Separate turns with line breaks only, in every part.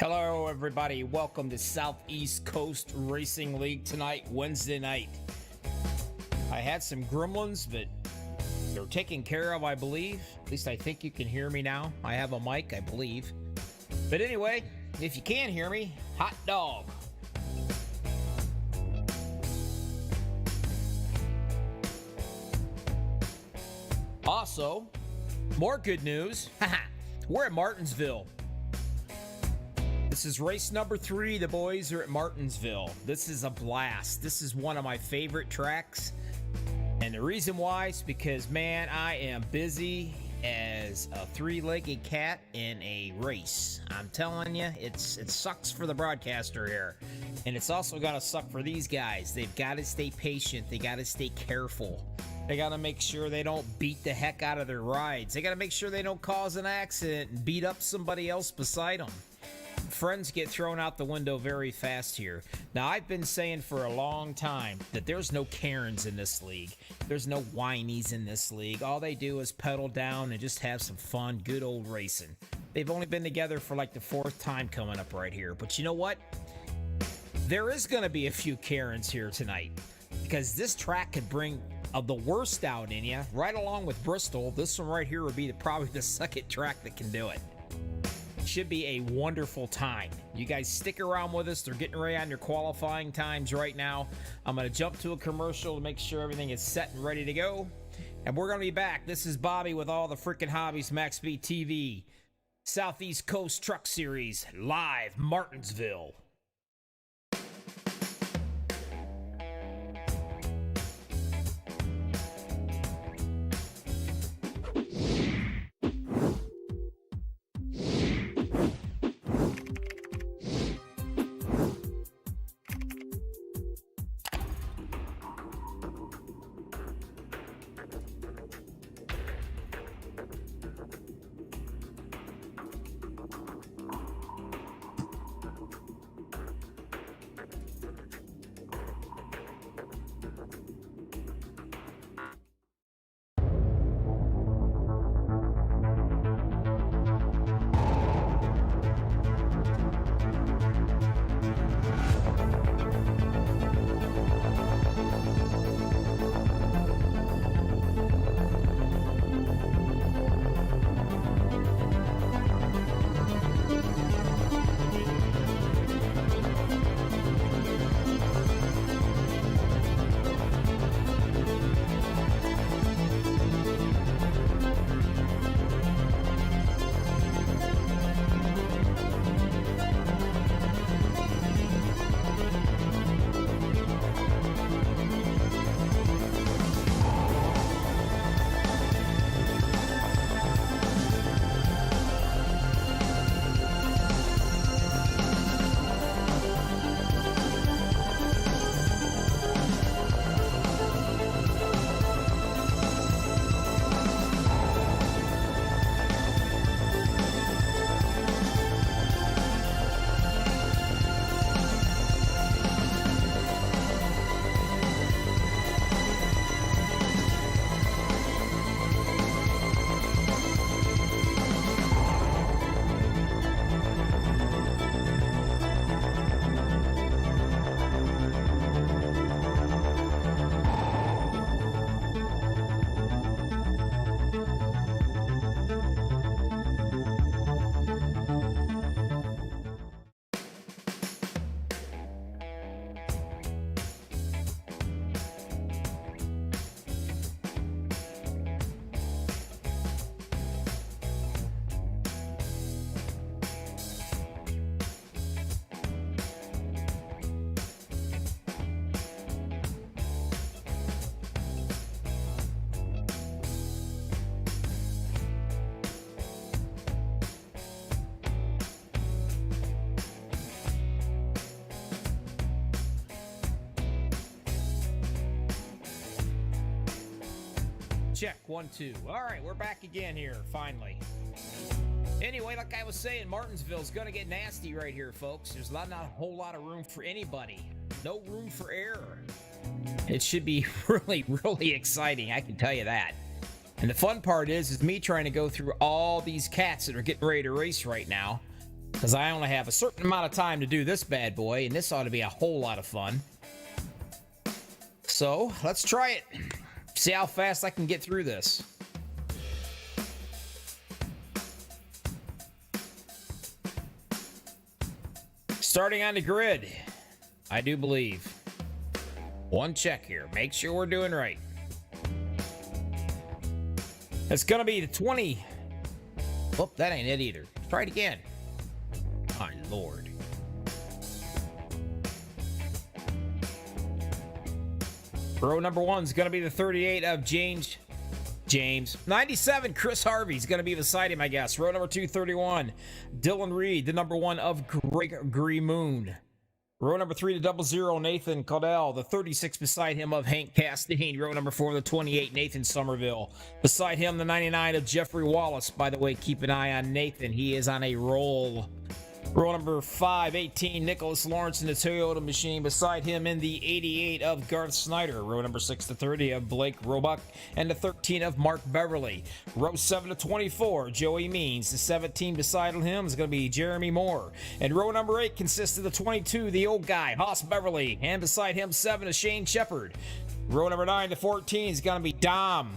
Hello, everybody. Welcome to Southeast Coast Racing League tonight, Wednesday night. I had some gremlins, but they're taken care of, I believe. At least I think you can hear me now. I have a mic, I believe. But anyway, if you can hear me, hot dog. Also, more good news. We're at Martinsville. This is race number 3. The boys are at Martinsville. This is a blast. This is one of my favorite tracks. And the reason why is because, man, I am busy as a 3-legged cat in a race. I'm telling you, it sucks for the broadcaster here. And it's also got to suck for these guys. They've got to stay patient. They got to stay careful. They got to make sure they don't beat the heck out of their rides. They got to make sure they don't cause an accident and beat up somebody else beside them. Friends get thrown out the window very fast here. Now, I've been saying for a long time that there's no Karens in this league. There's no whinies in this league. All they do is pedal down and just have some fun, good old racing. They've only been together for like the 4th time coming up right here. But you know what? There is going to be a few Karens here tonight because this track could bring the worst out in you. Right along with Bristol, this one right here would be probably the second track that can do it. Should be a wonderful time. You guys stick around with us. They're getting ready on your qualifying times right now. I'm going to jump to a commercial to make sure everything is set and ready to go. And we're going to be back. This is Bobby with all the freaking hobbies, MaxspeedTV Southeast Coast Truck Series, live Martinsville. Check, 1, 2. All right, we're back again here, finally. Anyway, like I was saying, Martinsville's gonna get nasty right here, folks. There's not a whole lot of room for anybody. No room for error. It should be really, really exciting, I can tell you that. And the fun part is me trying to go through all these cats that are getting ready to race right now. because I only have a certain amount of time to do this bad boy, and this ought to be a whole lot of fun. So let's try it. See how fast I can get through this. Starting on the grid, I do believe. One check here. Make sure we're doing right. It's going to be the 20. Oh, that ain't it either. Try it again. My Lord. Row number 1 is going to be the 38 of James. 97, Chris Harvey's going to be beside him, I guess. Row number 2, 31. Dylan Reed, the number 1 of Gregory Moon. Row number 3 to 00, Nathan Caudell, the 36 beside him of Hank Castine. Row number 4, the 28, Nathan Somerville. Beside him, the 99 of Jeffrey Wallace. By the way, keep an eye on Nathan. He is on a roll. Row number 5, 18, Nicholas Lawrence in the Toyota machine. Beside him in the 88 of Garth Snyder. Row number 6 to 30 of Blake Roebuck. And the 13 of Mark Beverly. Row 7 to 24, Joey Means. The 17 beside him is going to be Jeremy Moore. And row number 8 consists of the 22, the old guy, Haas Beverly. And beside him, 7 is Shane Shepard. Row number 9 to 14 is going to be Dom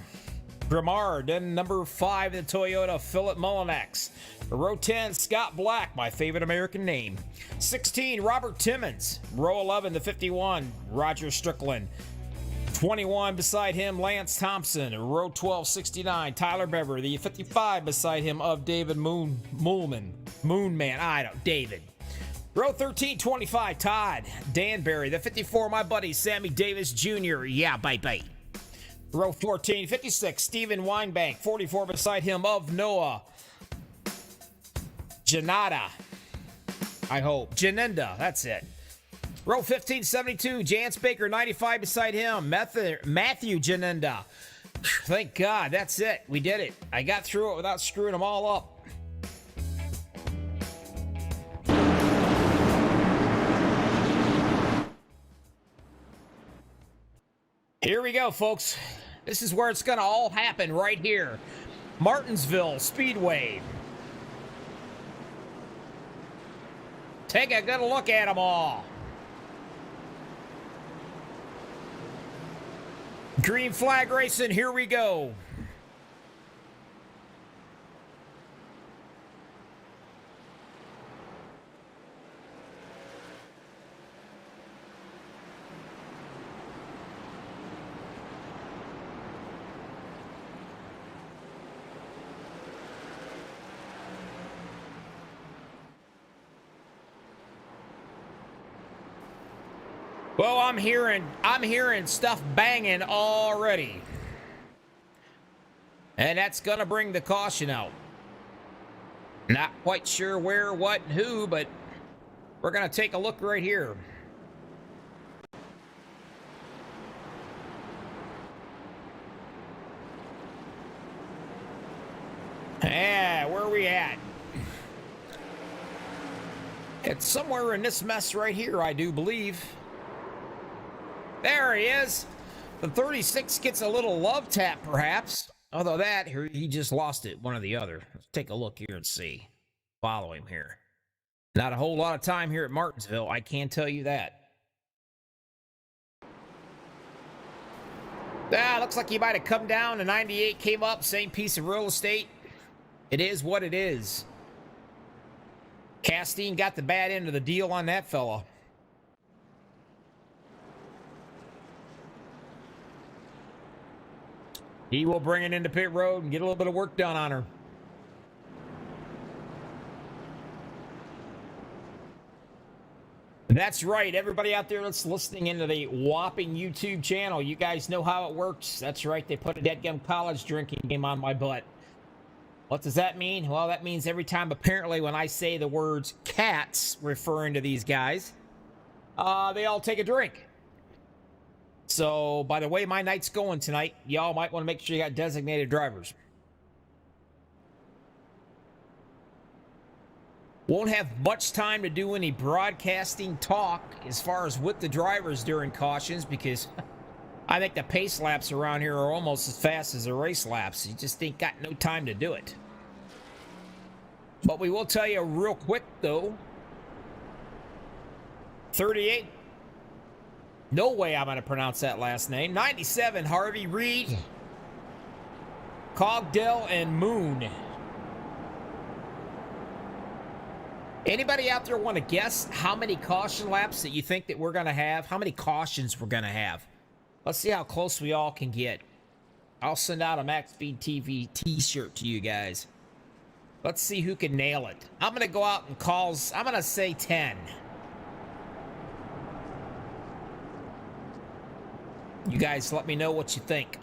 Grimard. Then number 5, the Toyota, Philip Mullinax. Row 10, Scott Black, my favorite American name. 16, Robert Timmons. Row 11, the 51, Roger Strickland. 21 beside him, Lance Thompson. Row 12, 69, Tyler Bever. The 55 beside him of David David. Row 13, 25, Todd Danbury. The 54, my buddy, Sammy Davis Jr. Yeah, bye. Row 14, 56, Stephen Weinbank. 44 beside him of Noah Janada. I hope. Janenda, that's it. Row 15, 72, Jance Baker. 95 beside him, Matthew Janenda. Thank God, that's it. We did it. I got through it without screwing them all up. Here we go, folks. This is where it's going to all happen right here. Martinsville Speedway. Take a good look at them all. Green flag racing, here we go. Well, I'm hearing stuff banging already. And that's going to bring the caution out. Not quite sure where, what, and who, but we're going to take a look right here. Yeah, where are we at? It's somewhere in this mess right here, I do believe. There he is. The 36 gets a little love tap, perhaps. Although that, here he just lost it, one or the other. Let's take a look here and see. Follow him here. Not a whole lot of time here at Martinsville, I can tell you that. Looks like he might have come down. The 98 came up, same piece of real estate. It is what it is. Castine got the bad end of the deal on that fella. He will bring it into pit road and get a little bit of work done on her. That's right. Everybody out there that's listening into the whopping YouTube channel, you guys know how it works. That's right. They put a deadgum college drinking game on my butt. What does that mean? Well, that means every time, apparently, when I say the words cats referring to these guys, they all take a drink. So, by the way my night's going tonight, y'all might want to make sure you got designated drivers. Won't have much time to do any broadcasting talk as far as with the drivers during cautions, because I think the pace laps around here are almost as fast as the race laps. You just ain't got no time to do it. But we will tell you real quick, though. 38. No way I'm going to pronounce that last name. 97, Harvey Reed, Cogdell, and Moon. Anybody out there want to guess how many caution laps that you think that we're going to have? How many cautions we're going to have? Let's see how close we all can get. I'll send out a MaxspeedTV T-shirt to you guys. Let's see who can nail it. I'm going to go out and I'm going to say 10. You guys let me know what you think.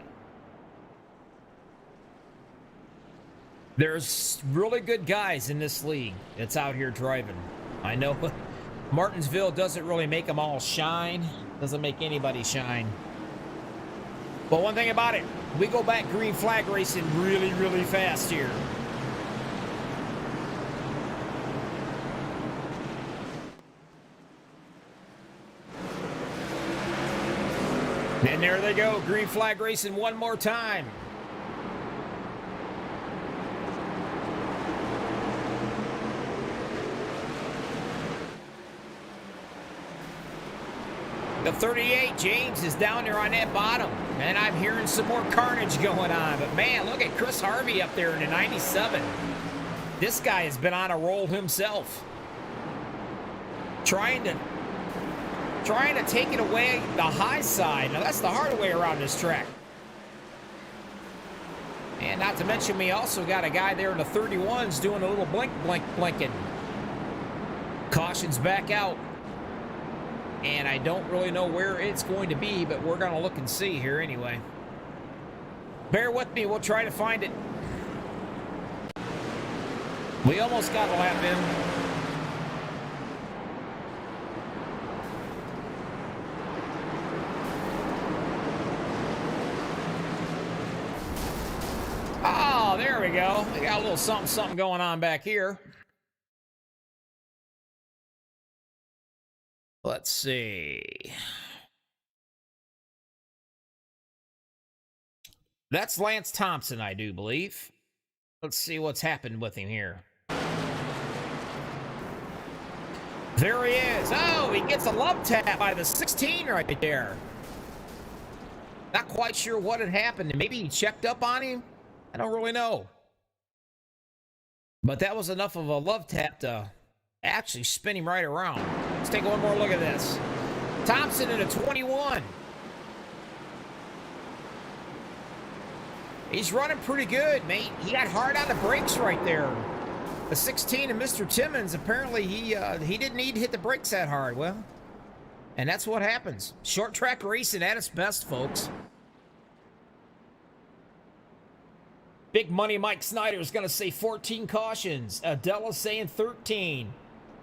There's really good guys in this league that's out here driving. I know Martinsville doesn't really make them all shine. Doesn't make anybody shine. But one thing about it, we go back green flag racing really, really fast here. And there they go, green flag racing one more time. The 38, James, is down there on that bottom. And I'm hearing some more carnage going on. But man, look at Chris Harvey up there in the 97. This guy has been on a roll himself. Trying to take it away the high side. Now that's the hard way around this track. And not to mention, we also got a guy there in the 31s doing a little blinking. Caution's back out. And I don't really know where it's going to be, but we're going to look and see here anyway. Bear with me, we'll try to find it. We almost got a lap in. Oh, there we go. We got a little something going on back here. Let's see. That's Lance Thompson, I do believe. Let's see what's happened with him here. There he is. Oh, he gets a love tap by the 16 right there. Not quite sure what had happened. Maybe he checked up on him. I don't really know. But that was enough of a love tap to actually spin him right around. Let's take one more look at this. Thompson in a 21. He's running pretty good, mate. He got hard on the brakes right there. The 16 and Mr. Timmons, apparently he didn't need to hit the brakes that hard. Well, and that's what happens. Short track racing at its best, folks. Big Money Mike Snyder is going to say 14 cautions. Adela saying 13.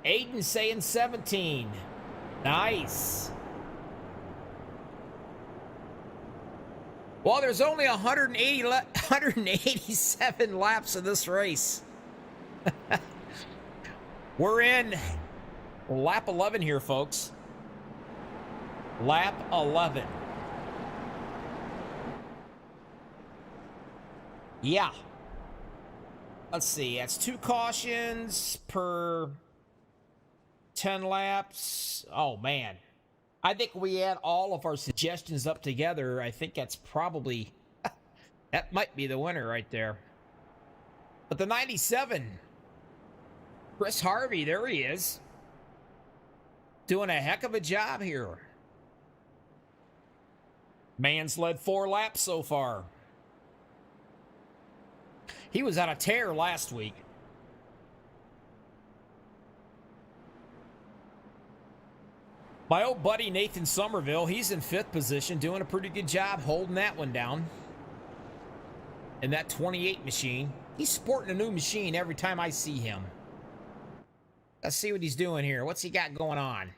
Aiden saying 17. Nice. Well, there's only 187 laps of this race. We're in lap 11 here, folks. Lap 11. Yeah. Let's see. That's 2 cautions per 10 laps. Oh, man. I think we add all of our suggestions up together. I think that's probably... that might be the winner right there. But the 97... Chris Harvey, there he is. Doing a heck of a job here. Man's led 4 laps so far. He was on a tear last week. My old buddy Nathan Somerville, he's in 5th position, doing a pretty good job holding that one down. In that 28 machine. He's sporting a new machine every time I see him. Let's see what he's doing here. What's he got going on?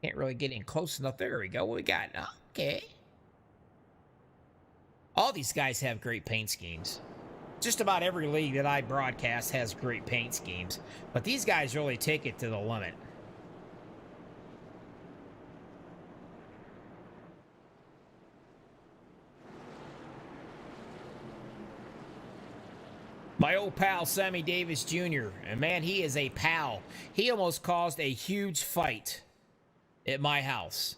Can't really get in close enough. There we go. What we got? Okay. All these guys have great paint schemes. Just about every league that I broadcast has great paint schemes. But these guys really take it to the limit. My old pal, Sammy Davis Jr. And man, he is a pal. He almost caused a huge fight at my house.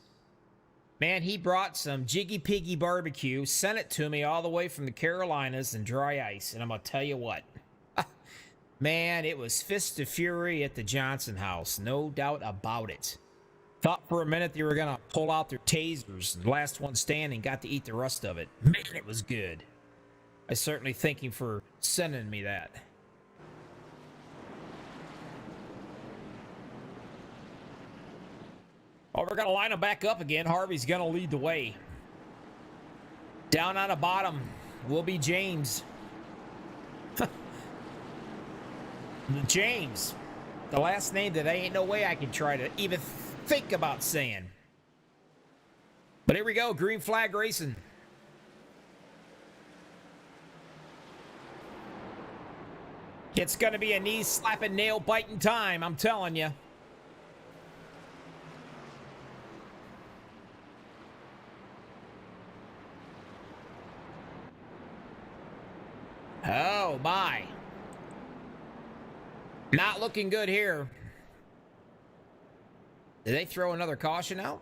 Man, he brought some Jiggy Piggy barbecue, sent it to me all the way from the Carolinas in dry ice. And I'm going to tell you what. Man, it was fist of fury at the Johnson house. No doubt about it. Thought for a minute they were going to pull out their tasers. And the last one standing got to eat the rest of it. Man, it was good. I certainly thank him for sending me that. Oh, we're going to line them back up again. Harvey's going to lead the way. Down on the bottom will be James. James. The last name that ain't no way I can try to even think about saying. But here we go. Green flag racing. It's going to be a knee-slapping, nail-biting time, I'm telling you. Oh, my. Not looking good here. Did they throw another caution out?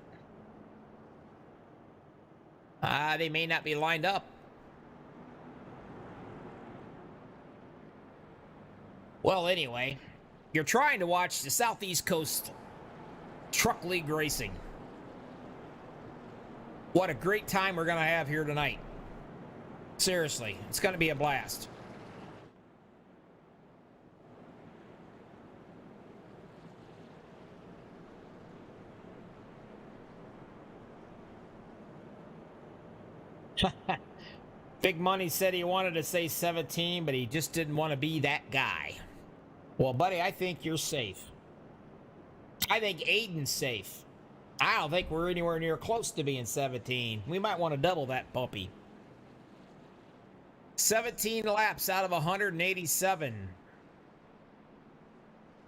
They may not be lined up. Well, anyway, you're trying to watch the Southeast Coast Truck League Racing. What a great time we're going to have here tonight. Seriously, it's going to be a blast. Big Money said he wanted to say 17, but he just didn't want to be that guy. Well, buddy, I think you're safe. I think Aiden's safe. I don't think we're anywhere near close to being 17. We might want to double that puppy. 17 laps out of 187.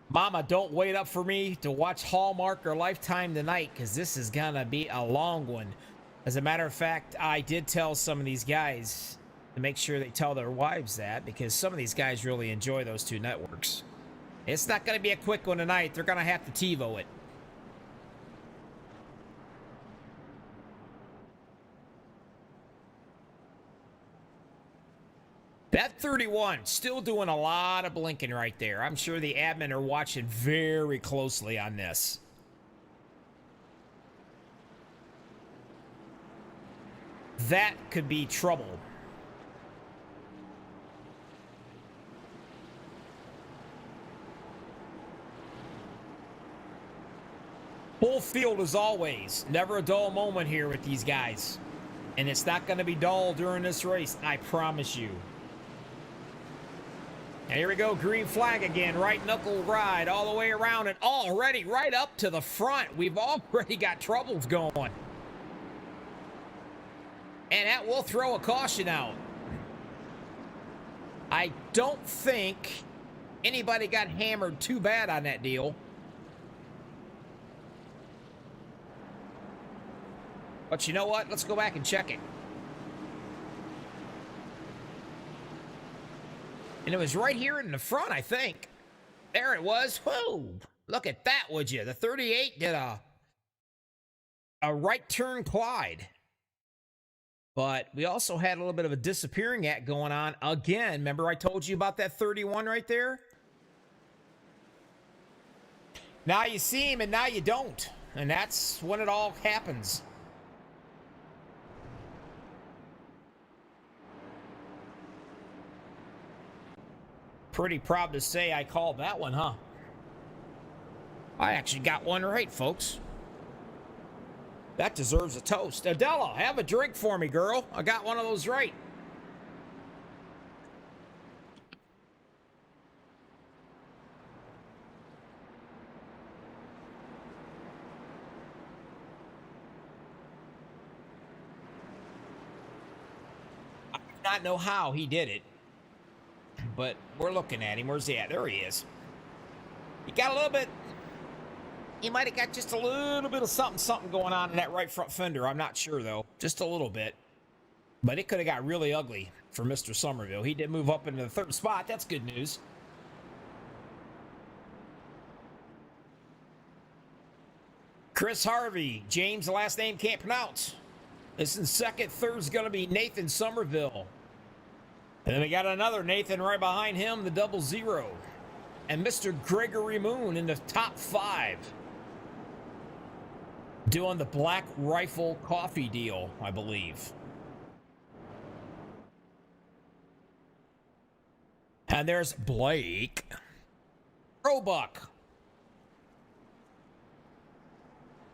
Mama, don't wait up for me to watch Hallmark or Lifetime tonight, because this is going to be a long one. As a matter of fact, I did tell some of these guys to make sure they tell their wives that, because some of these guys really enjoy those two networks. It's not going to be a quick one tonight. They're going to have to TiVo it. That 31, still doing a lot of blinking right there. I'm sure the admin are watching very closely on this. That could be trouble. Full field as always. Never a dull moment here with these guys. And it's not going to be dull during this race, I promise you. And here we go, green flag again. Right knuckle ride all the way around and already right up to the front. We've already got troubles going. And that will throw a caution out. I don't think anybody got hammered too bad on that deal. But you know what? Let's go back and check it. And it was right here in the front, I think. There it was. Whoa! Look at that, would you? The 38 did a right turn Clyde. But we also had a little bit of a disappearing act going on. Again, remember I told you about that 31 right there? Now you see him and now you don't. And that's when it all happens. Pretty proud to say I called that one, huh? I actually got one right, folks. That deserves a toast. Adela, have a drink for me, girl. I got one of those right. I do not know how he did it, but we're looking at him. Where's he at? There he is. He got a little bit... He might have got just a little bit of something going on in that right front fender. I'm not sure, though. Just a little bit. But it could have got really ugly for Mr. Somerville. He did move up into the third spot. That's good news. Chris Harvey. James, the last name can't pronounce. This is second. Third's going to be Nathan Somerville. And then we got another Nathan right behind him, the 00. And Mr. Gregory Moon in the top 5. Doing the Black Rifle coffee deal, I believe. And there's Blake Roebuck.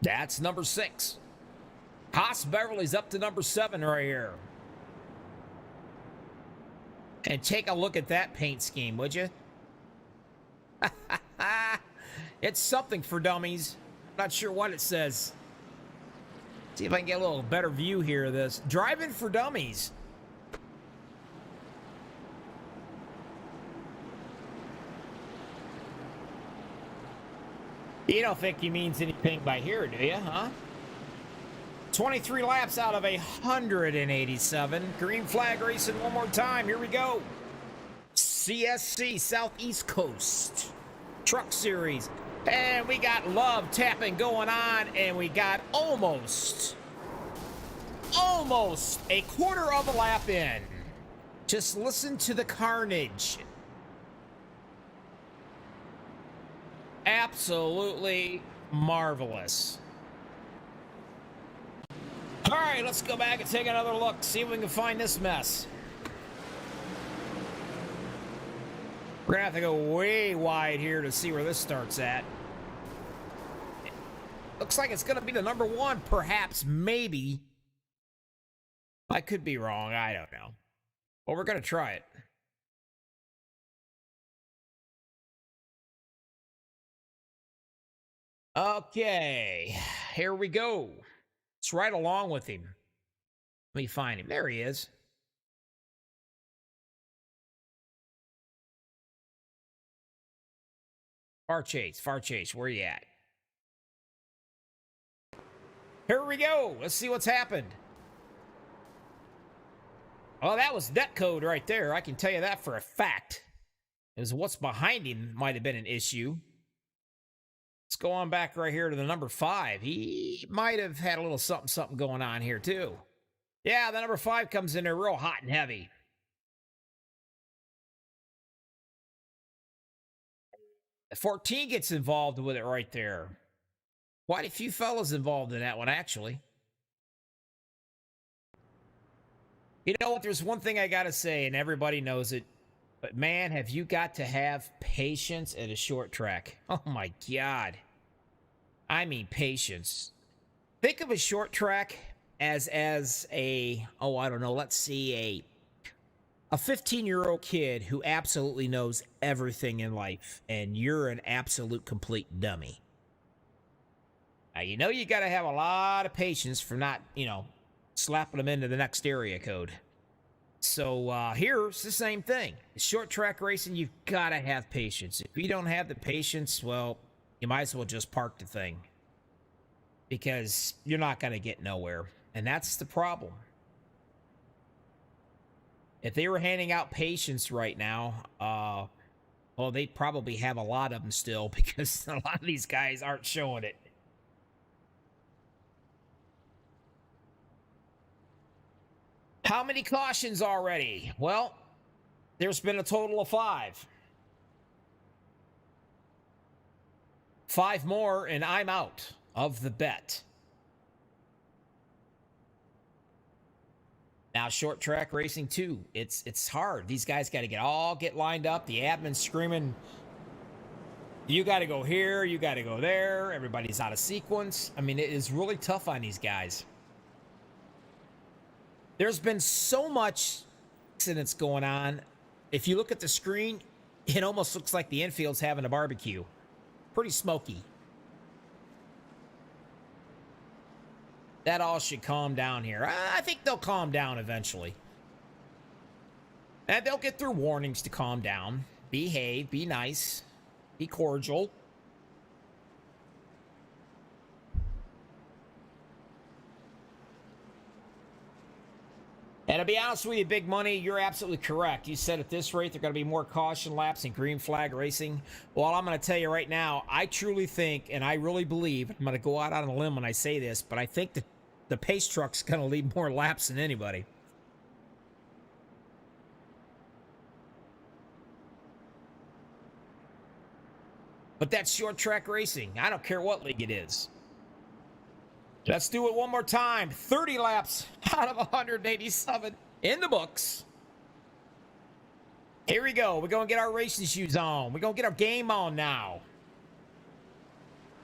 That's number 6. Haas Beverly's up to number 7 right here. And take a look at that paint scheme, would you? It's something for dummies. Not sure what it says. See if I can get a little better view here of this. Driving for dummies. You don't think he means anything by here, do you, huh? 23 laps out of 187. Green flag racing one more time. Here we go. CSC, Southeast Coast Truck Series. And we got love tapping going on, and we got almost a quarter of a lap in. Just listen to the carnage. Absolutely marvelous. All right, let's go back and take another look, see if we can find this mess. We're gonna have to go way wide here to see where this starts at. Looks like it's gonna be the number 1, perhaps, maybe. I could be wrong, I don't know. But we're gonna try it. Okay, here we go. It's right along with him. Let me find him. There he is. Far Chase, where you at? Here we go. Let's see what's happened. Oh, that was net code right there. I can tell you that for a fact. It was what's behind him might have been an issue. Let's go on back right here to the number 5. He might have had a little something going on here too. Yeah, the number 5 comes in there real hot and heavy. The 14 gets involved with it right there. Quite a few fellas involved in that one, actually. You know what? There's one thing I got to say, and everybody knows it. But man, have you got to have patience at a short track. Oh my God. I mean patience. Think of a short track as a, oh, I don't know, let's see, a 15-year-old kid who absolutely knows everything in life, and you're an absolute complete dummy. Now, you know you got to have a lot of patience for not, slapping them into the next area code. So here's the same thing. Short track racing, you've got to have patience. If you don't have the patience, well, you might as well just park the thing, because you're not going to get nowhere. And that's the problem. If they were handing out patience right now, well, they'd probably have a lot of them still, because a lot of these guys aren't showing it. How many cautions already? Well, there's been a total of 5. 5 more, and I'm out of the bet. Now, short track racing too. It's hard. These guys got to get lined up. The admin's screaming, you got to go here, you got to go there. Everybody's out of sequence. I mean, it is really tough on these guys. There's been so much accidents going on. If you look at the screen, it almost looks like the infield's having a barbecue. Pretty smoky. That all should calm down here. I think they'll calm down eventually. And they'll get their warnings to calm down. Behave, be nice, be cordial. And to be honest with you, Big Money, you're absolutely correct. You said at this rate, there are going to be more caution laps and green flag racing. Well, I'm going to tell you right now, I truly think, and I really believe, I'm going to go out on a limb when I say this, but I think that the pace truck's going to lead more laps than anybody. But that's short track racing. I don't care what league it is. Let's do it one more time. 30 laps out of 187 in the books. Here we go. We're going to get our racing shoes on. We're going to get our game on now.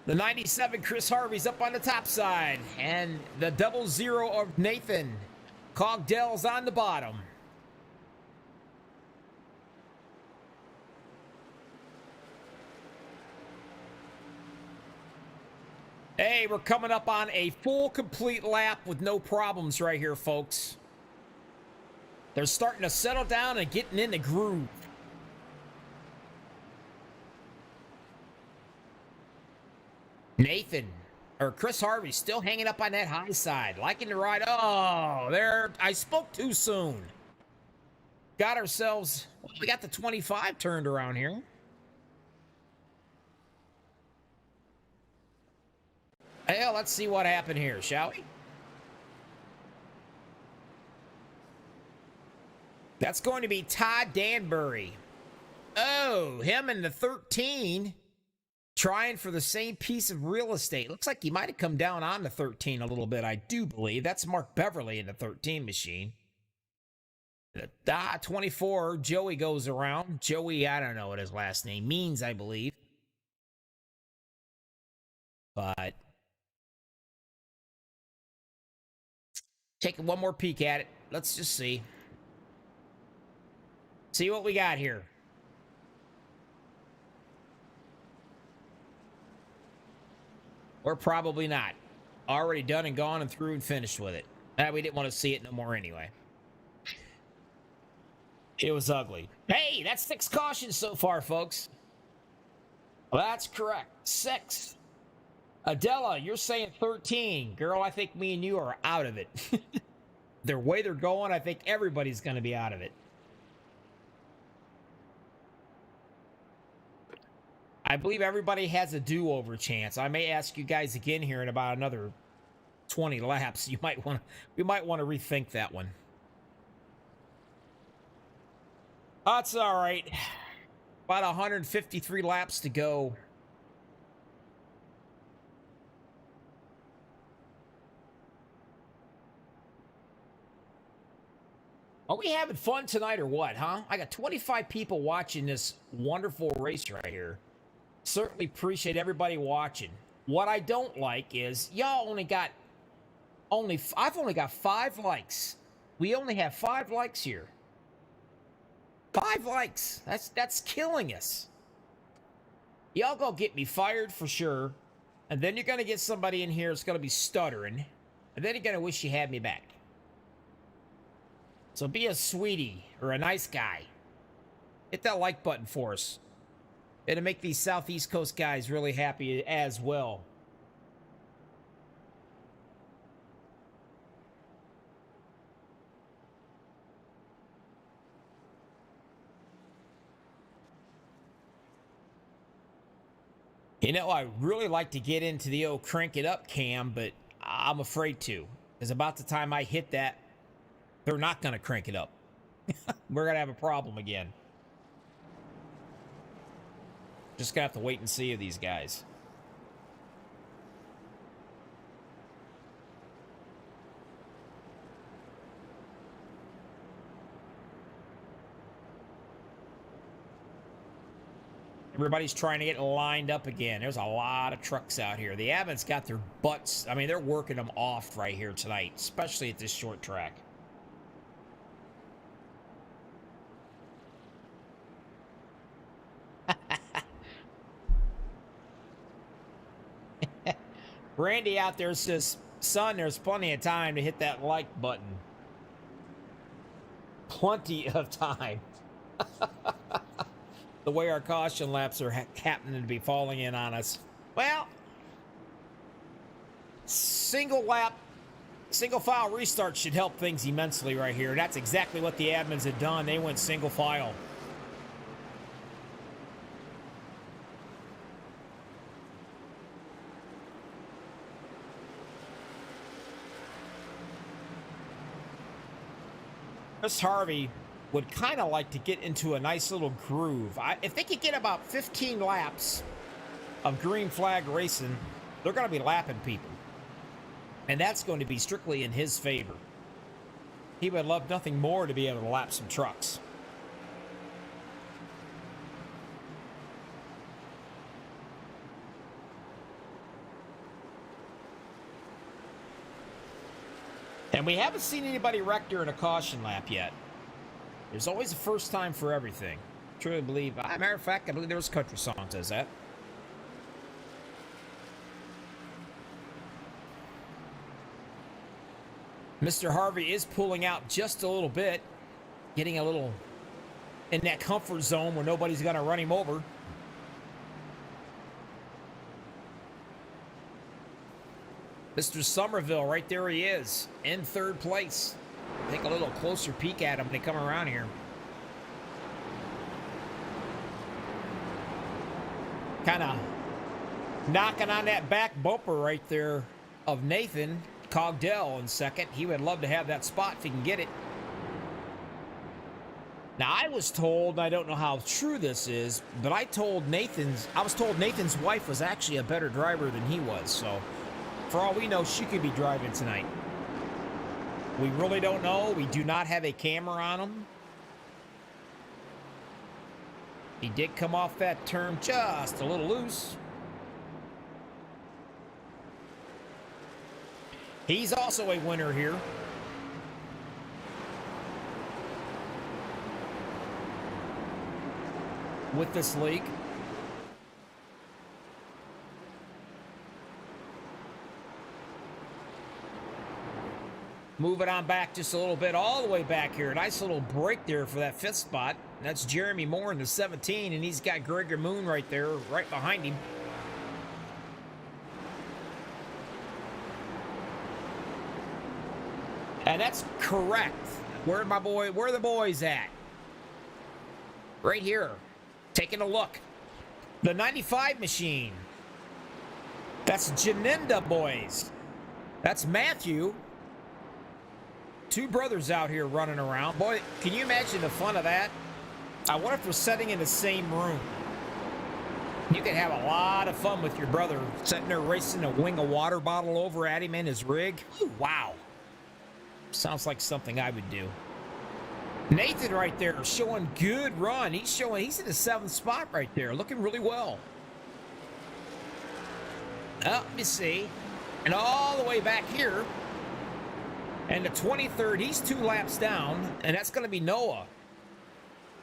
The 97 Chris Harvey's up on the top side. And the 00 of Nathan Cogdell's on the bottom. Hey, we're coming up on a full, complete lap with no problems right here, folks. They're starting to settle down and getting in the groove. Nathan, or Chris Harvey, still hanging up on that high side. Liking the ride. Oh, there. I spoke too soon. Got ourselves, we got the 25 turned around here. Hell, let's see what happened here, shall we? That's going to be Todd Danbury. Oh, him and the 13 trying for the same piece of real estate. Looks like he might have come down on the 13 a little bit, I do believe. That's Mark Beverly in the 13 machine. 24, Joey goes around. Joey, I don't know what his last name means, I believe. But taking one more peek at it. Let's just see. See what we got here. Or probably not. Already done and gone and through and finished with it. We didn't want to see it no more anyway. It was ugly. Hey, that's 6 cautions so far, folks. Well, that's correct. 6. Adela, you're saying 13. Girl, I think me and you are out of it. The way they're going, I think everybody's going to be out of it. I believe everybody has a do-over chance. I may ask you guys again here in about another 20 laps. We might want to rethink that one. That's all right. About 153 laps to go. Are we having fun tonight or what, huh? I got 25 people watching this wonderful race right here. Certainly appreciate everybody watching. What I don't like is y'all I've only got 5 likes. We only have 5 likes here. 5 likes. That's killing us. Y'all gonna get me fired for sure. And then you're gonna get somebody in here that's gonna be stuttering. And then you're gonna wish you had me back. So be a sweetie or a nice guy. Hit that like button for us. It'll make these Southeast Coast guys really happy as well. You know, I really like to get into the old crank it up cam, but I'm afraid to. Because about the time I hit that, they're not going to crank it up. We're going to have a problem again. Just going to have to wait and see of these guys. Everybody's trying to get lined up again. There's a lot of trucks out here. The Avons got their butts. I mean, they're working them off right here tonight, especially at this short track. Randy out there says, son, there's plenty of time to hit that like button. Plenty of time. The way our caution laps are happening to be falling in on us. Well, single lap Single file restart should help things immensely right here. That's exactly what the admins had done. They went single file. Chris Harvey would kind of like to get into a nice little groove. If they could get about 15 laps of green flag racing, they're going to be lapping people. And that's going to be strictly in his favor. He would love nothing more to be able to lap some trucks. And we haven't seen anybody wreck during a caution lap yet. There's always a first time for everything. Truly believe. As a matter of fact, I believe there's a country song that says that. Mr. Harvey is pulling out just a little bit, getting a little in that comfort zone where nobody's going to run him over. Mr. Somerville, right there he is, in third place. Take a little closer peek at him when they come around here. Kind of knocking on that back bumper right there of Nathan Cogdell in second. He would love to have that spot if he can get it. Now, I was told, and I don't know how true this is, but I was told Nathan's wife was actually a better driver than he was. So, for all we know, she could be driving tonight. We really don't know. We do not have a camera on him. He did come off that turn just a little loose. He's also a winner here. With this league. Move it on back just a little bit, all the way back here. Nice little break there for that fifth spot. That's Jeremy Moore in the 17, and he's got Gregor Moon right there, right behind him. And that's correct. Where are the boys at? Right here. Taking a look. The 95 machine. That's Janinda, boys. That's Matthew. Two brothers out here running around. Boy, can you imagine the fun of that? I wonder if we're sitting in the same room. You could have a lot of fun with your brother sitting there racing a wing of water bottle over at him in his rig. Ooh, wow. Sounds like something I would do. Nathan right there showing good run. He's in the 7th spot right there. Looking really well. Let me see. And all the way back here. And the 23rd, he's 2 laps down. And that's going to be Noah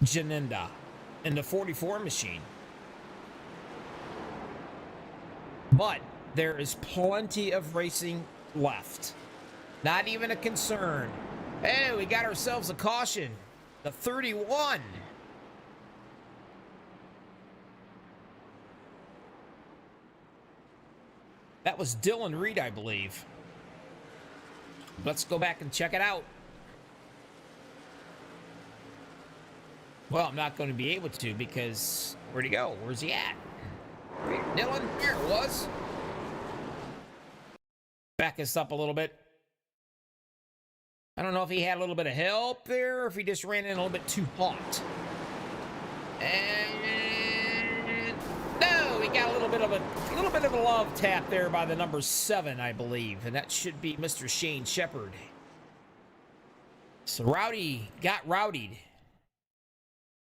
Janinda in the 44 machine. But there is plenty of racing left. Not even a concern. Hey, we got ourselves a caution. The 31. That was Dylan Reed, I believe. Let's go back and check it out. Well, I'm not going to be able to because where'd he go? Where's he at? Dylan, here it was. Back us up a little bit. I don't know if he had a little bit of help there or if he just ran in a little bit too hot. And no, he got a little bit of a love tap there by the number 7, I believe, and that should be Mr. Shane Shepard. So Rowdy got rowdied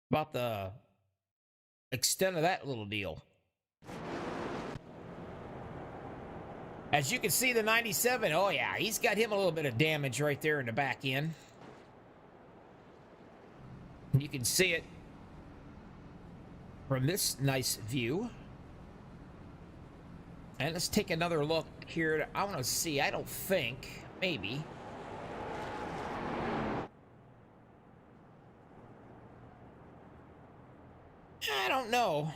about the extent of that little deal. As you can see, the 97, oh yeah, he's got him a little bit of damage right there in the back end. You can see it from this nice view. And let's take another look here. I want to see, I don't think, maybe. I don't know.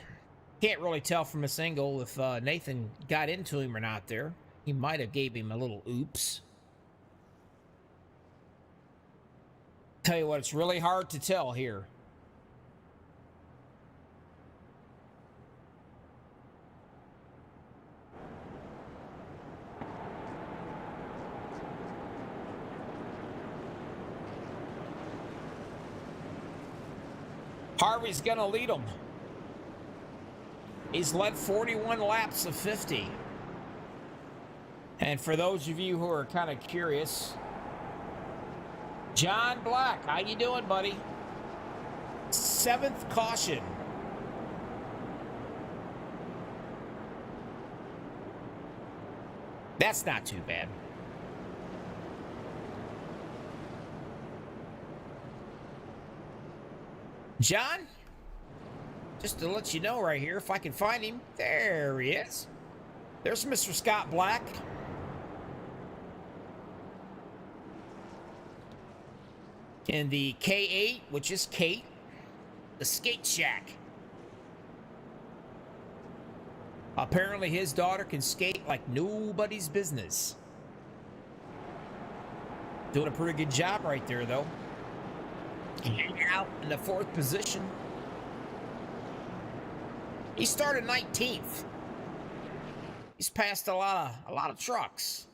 Can't really tell from this angle if Nathan got into him or not there. He might have gave him a little oops. Tell you what, it's really hard to tell here. Harvey's gonna lead him. He's led 41 laps of 50. And for those of you who are kind of curious, John Black, how you doing, buddy? 7th caution. That's not too bad. John, just to let you know right here, if I can find him, there he is. There's Mr. Scott Black. In the K8, which is Kate, the Skate Shack. Apparently his daughter can skate like nobody's business. Doing a pretty good job right there, though. Out in the 4th position. He started 19th. He's passed a lot of trucks.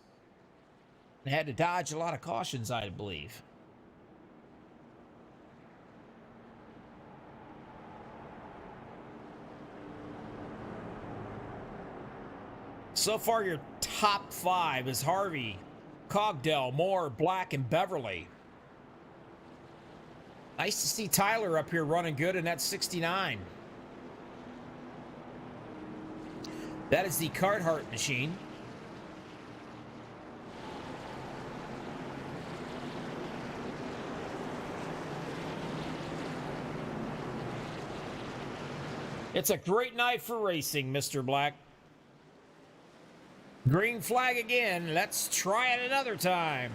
And had to dodge a lot of cautions, I believe. So far, your top 5 is Harvey, Cogdell, Moore, Black, and Beverly. Nice to see Tyler up here running good in that 69. That is the Carhartt machine. It's a great night for racing, Mr. Black. Green flag again. Let's try it another time.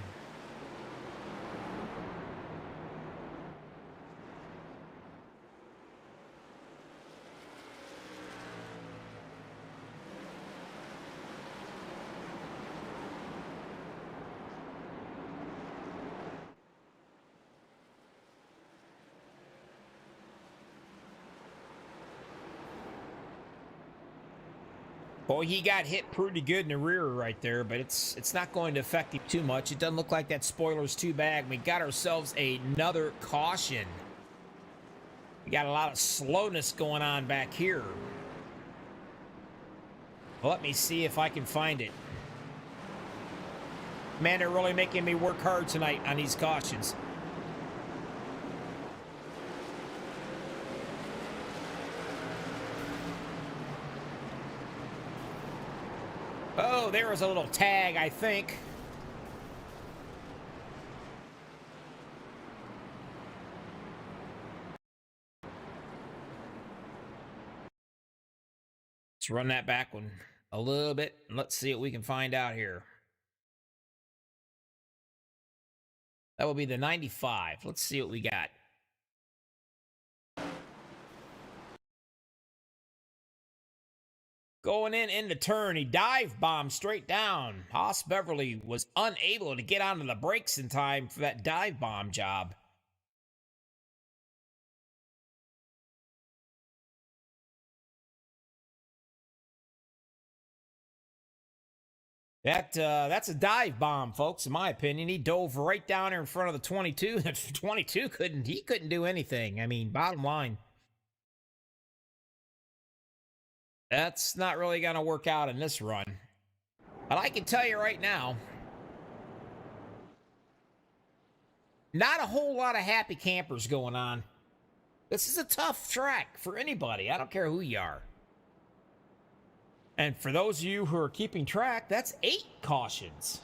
Well, he got hit pretty good in the rear right there, but it's not going to affect him too much. It doesn't look like that spoiler's too bad. We got ourselves another caution. We got a lot of slowness going on back here. Well, let me see if I can find it. Man, they're really making me work hard tonight on these cautions. Oh, there was a little tag, I think. Let's run that back one a little bit, and let's see what we can find out here. That will be the 95. Let's see what we got. Going in the turn, he dive bombed straight down. Haas Beverly was unable to get onto the brakes in time for that dive bomb job. That's a dive bomb, folks, in my opinion. He dove right down there in front of the 22. The 22 couldn't do anything. I mean, bottom line. That's not really going to work out in this run. But I can tell you right now, not a whole lot of happy campers going on. This is a tough track for anybody. I don't care who you are. And for those of you who are keeping track, that's 8 cautions.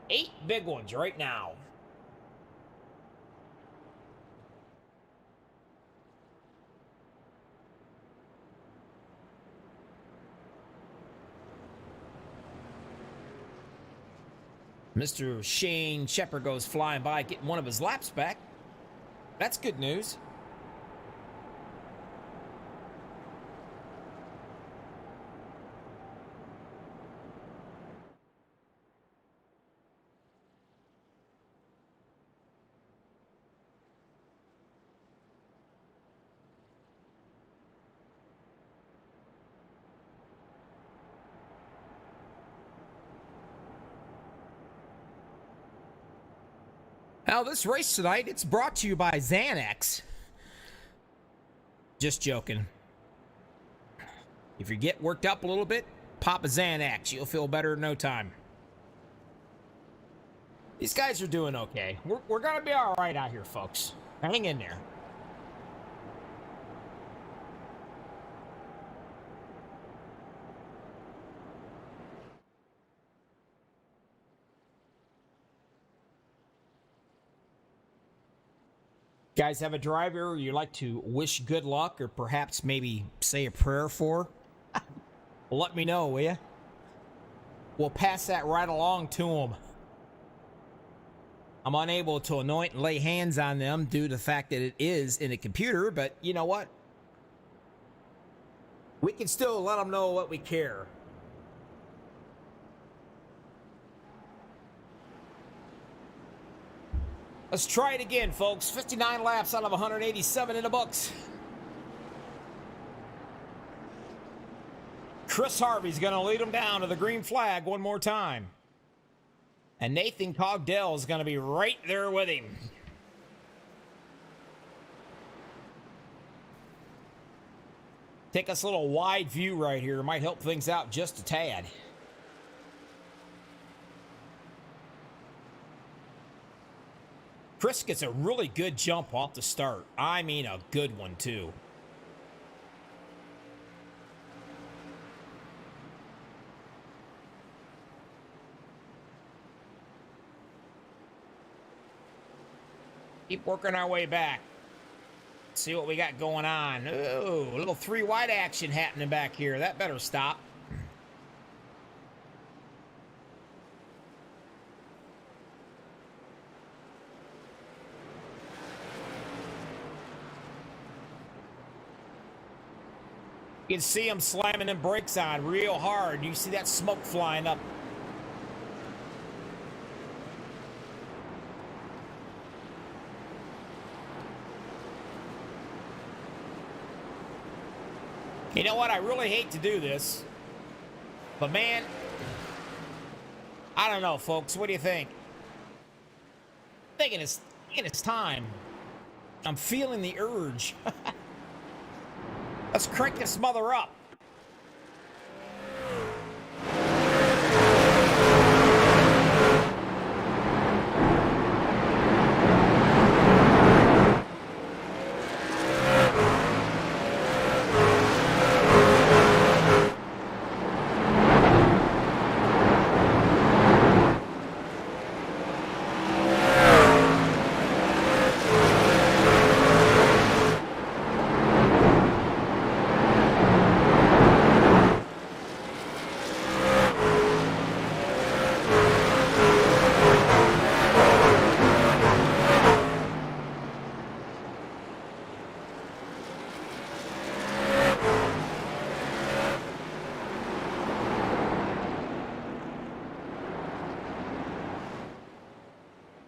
8 big ones right now. Mr. Shane Shepard goes flying by, getting one of his laps back. That's good news. Now, this race tonight, it's brought to you by Xanax. Just joking. If you get worked up a little bit, pop a Xanax. You'll feel better in no time. These guys are doing okay. We're going to be all right out here, folks. Hang in there. Guys have a driver you like to wish good luck or perhaps maybe say a prayer for? Well, let me know, will you? We'll pass that right along to them. I'm unable to anoint and lay hands on them due to the fact that it is in a computer, but you know what? We can still let them know what we care. Let's try it again, folks. 59 laps out of 187 in the books. Chris Harvey's going to lead them down to the green flag one more time. And Nathan Cogdell is going to be right there with him. Take us a little wide view right here. Might help things out just a tad. Chris gets a really good jump off the start. I mean, a good one, too. Keep working our way back. See what we got going on. Ooh, a little three wide action happening back here. That better stop. You can see him slamming them brakes on real hard. You see that smoke flying up. You know what? I really hate to do this. But man, I don't know, folks. What do you think? I'm thinking it's time. I'm feeling the urge. Let's crank this mother up.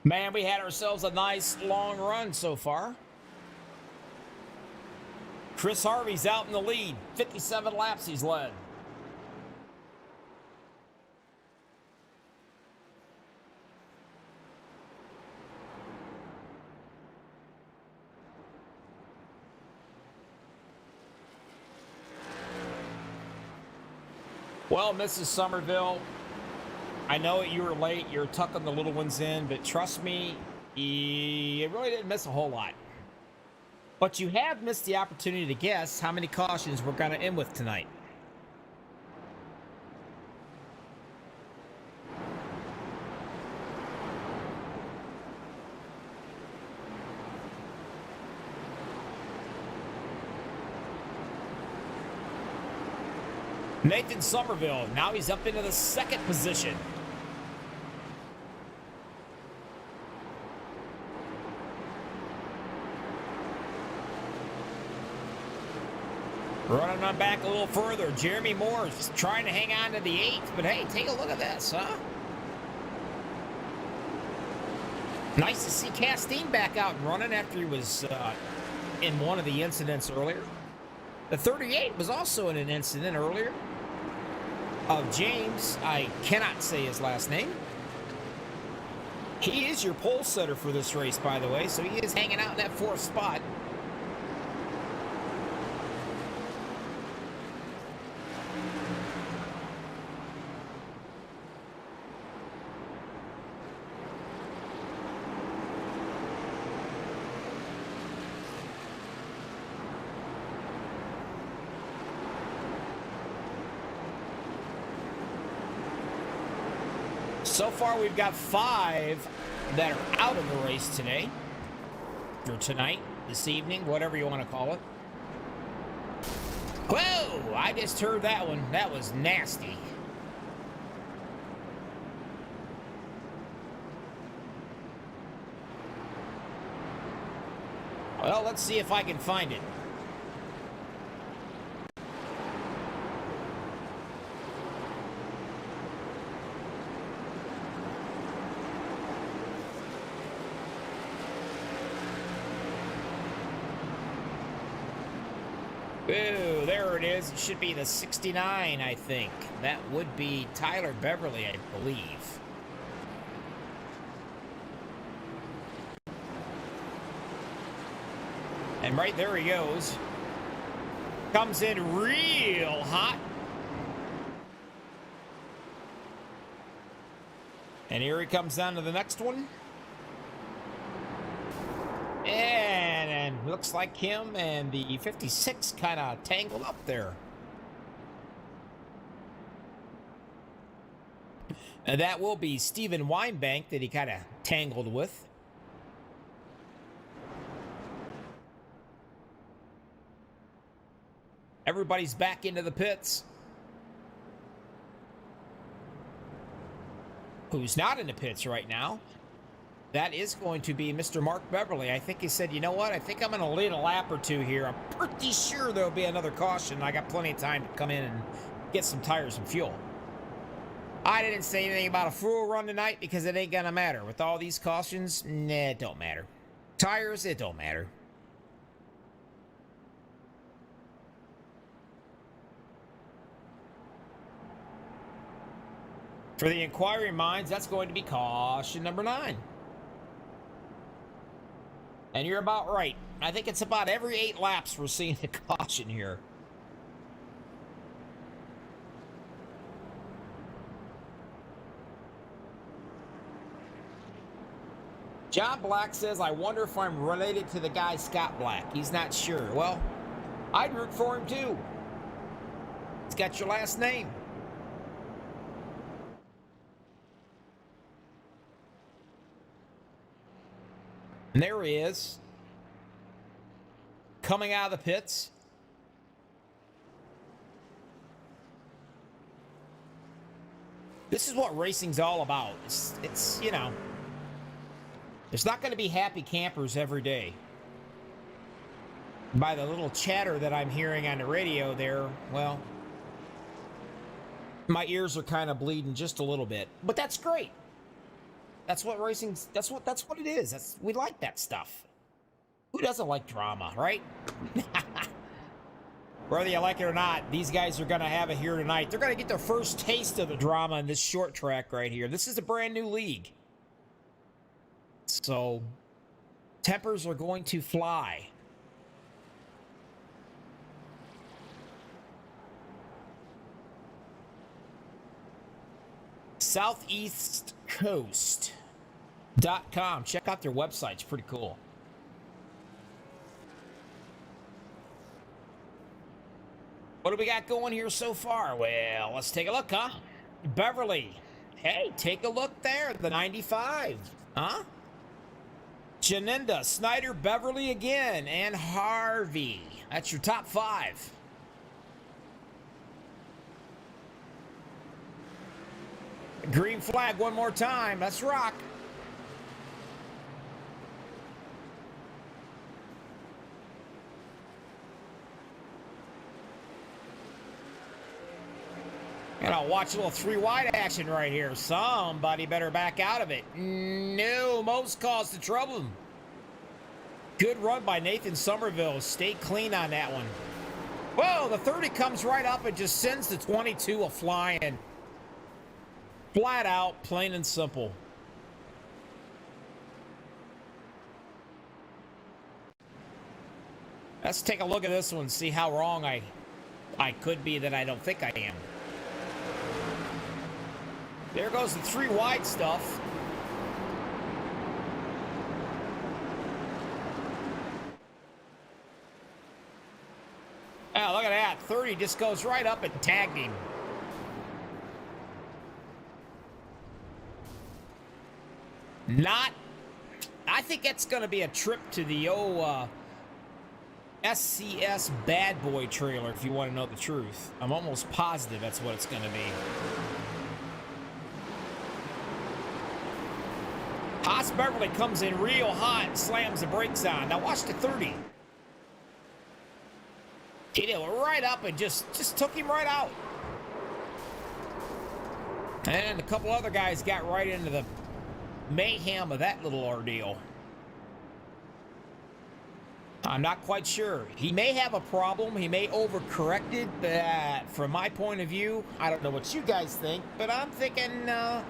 Man, we had ourselves a nice long run so far. Chris Harvey's out in the lead. 57 laps he's led. Well, Mrs. Somerville, I know you were late. You're tucking the little ones in, but trust me, you really didn't miss a whole lot. But you have missed the opportunity to guess how many cautions we're going to end with tonight. Nathan Somerville, now he's up into the second position. Running on back a little further, Jeremy Moore's trying to hang on to the 8th, but hey, take a look at this, huh? Nice to see Castine back out and running after he was in one of the incidents earlier. The 38 was also in an incident earlier of James, I cannot say his last name. He is your pole setter for this race, by the way, so he is hanging out in that 4th spot. So far, we've got 5 that are out of the race today, or tonight, this evening, whatever you want to call it. Whoa! I just heard that one. That was nasty. Well, let's see if I can find it. Ooh, there it is. It should be the 69, I think. That would be Tyler Beverly, I believe. And right there he goes. Comes in real hot. And here he comes down to the next one. And looks like him and the 56 kind of tangled up there. And that will be Steven Weinbank that he kind of tangled with. Everybody's back into the pits. Who's not in the pits right now? That is going to be Mr. Mark Beverly. I think he said, you know what? I think I'm going to lead a lap or two here. I'm pretty sure there'll be another caution. I got plenty of time to come in and get some tires and fuel. I didn't say anything about a full run tonight because it ain't going to matter. With all these cautions, nah, it don't matter. Tires, it don't matter. For the inquiring minds, that's going to be caution number 9. And you're about right. I think it's about every 8 laps we're seeing a caution here. John Black says, I wonder if I'm related to the guy Scott Black. He's not sure. Well, I'd root for him too. It's got your last name. And there he is, coming out of the pits. This is what racing's all about. It's you know, there's not going to be happy campers every day. By the little chatter that I'm hearing on the radio there, well, my ears are kind of bleeding just a little bit, but that's great. That's what racing's, that's what it is. We like that stuff. Who doesn't like drama, right? Whether you like it or not, these guys are going to have it here tonight. They're going to get their first taste of the drama in this short track right here. This is a brand new league. So, tempers are going to fly. SoutheastCoast.com. Check out their website. It's pretty cool. What do we got going here so far? Well, let's take a look, huh? Beverly. Hey, take a look there. The 95. Huh? Janinda, Snyder, Beverly again, and Harvey. That's your top 5. Green flag one more time. Let's rock. And I'll watch a little 3-wide action right here. Somebody better back out of it. No, most caused the trouble. Good run by Nathan Somerville. Stay clean on that one. Whoa, the 30 comes right up and just sends the 22 a-flying. Flat out, plain and simple. Let's take a look at this one, see how wrong I could be that I don't think I am. There goes the 3 wide stuff. Oh, look at that. 30 just goes right up and tagged him. I think that's going to be a trip to the old SCS Bad Boy trailer, if you want to know the truth. I'm almost positive that's what it's going to be. Haas Beverly comes in real hot and slams the brakes on. Now watch the 30. He did right up and just took him right out. And a couple other guys got right into the mayhem of that little ordeal. I'm not quite sure. He may have a problem. He may overcorrect it. But from my point of view, I don't know what you guys think, but I'm thinking that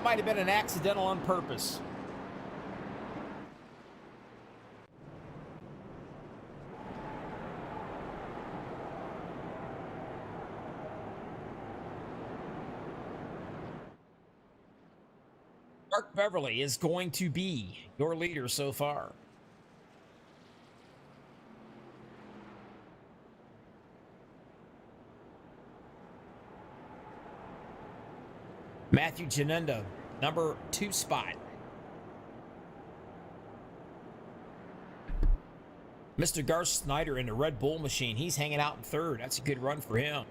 might have been an accidental on purpose. Mark Beverly is going to be your leader so far. Matthew Janenda, number 2 spot. Mr. Garth Snyder in the Red Bull machine. He's hanging out in 3rd. That's a good run for him.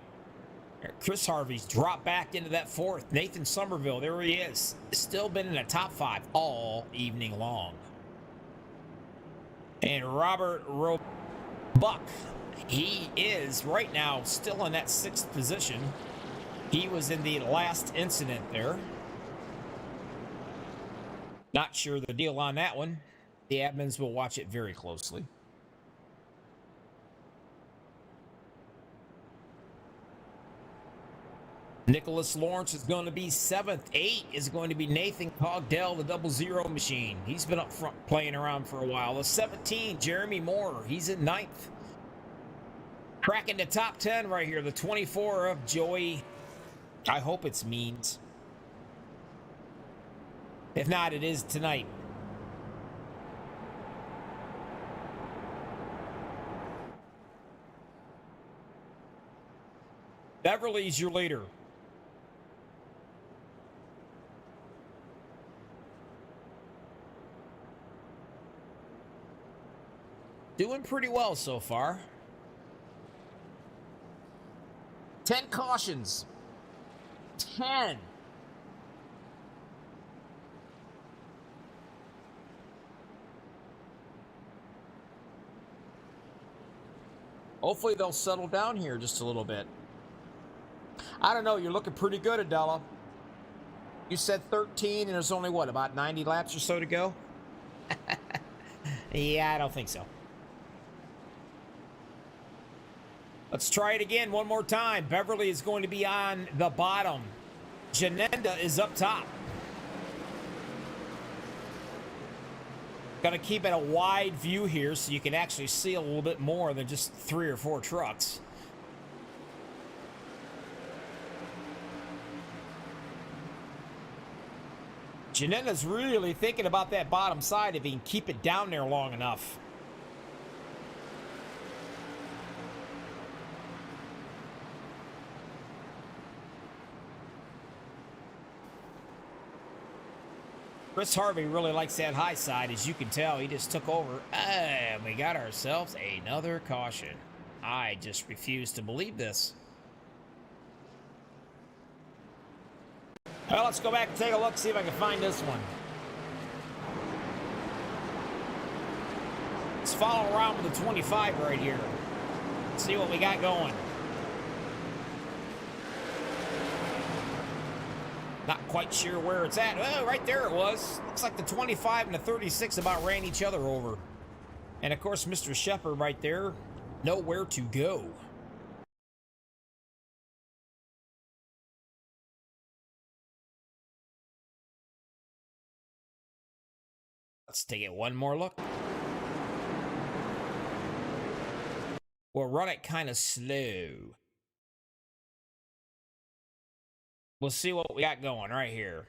Chris Harvey's dropped back into that 4th. Nathan Somerville, there he is. Still been in the top 5 all evening long. And Robert Buck, he is right now still in that 6th position. He was in the last incident there. Not sure the deal on that one. The admins will watch it very closely. Nicholas Lawrence is going to be 7th. 8 is going to be Nathan Cogdell, the 00 machine. He's been up front playing around for a while. The 17, Jeremy Moore. He's in 9th. Cracking the top 10 right here. The 24 of Joey. I hope it's Means. If not, it is tonight. Beverly's your leader. Doing pretty well so far. 10 cautions. 10. Hopefully they'll settle down here just a little bit. I don't know. You're looking pretty good, Adela. You said 13, and there's only, what, about 90 laps or so to go? Yeah, I don't think so. Let's try it again one more time. Beverly is going to be on the bottom. Janenda is up top. Got to keep it a wide view here so you can actually see a little bit more than just 3 or 4 trucks. Janenda's really thinking about that bottom side if he can keep it down there long enough. Chris Harvey really likes that high side, as you can tell. He just took over, and we got ourselves another caution. I just refuse to believe this. Well, let's go back and take a look, see if I can find this one. Let's follow around with the 25 right here. See what we got going. Not quite sure where it's at. Oh, right there it was. Looks like the 25 and the 36 about ran each other over. And, of course, Mr. Shepard right there, nowhere to go. Let's take it one more look. We'll run it kind of slow. We'll see what we got going right here.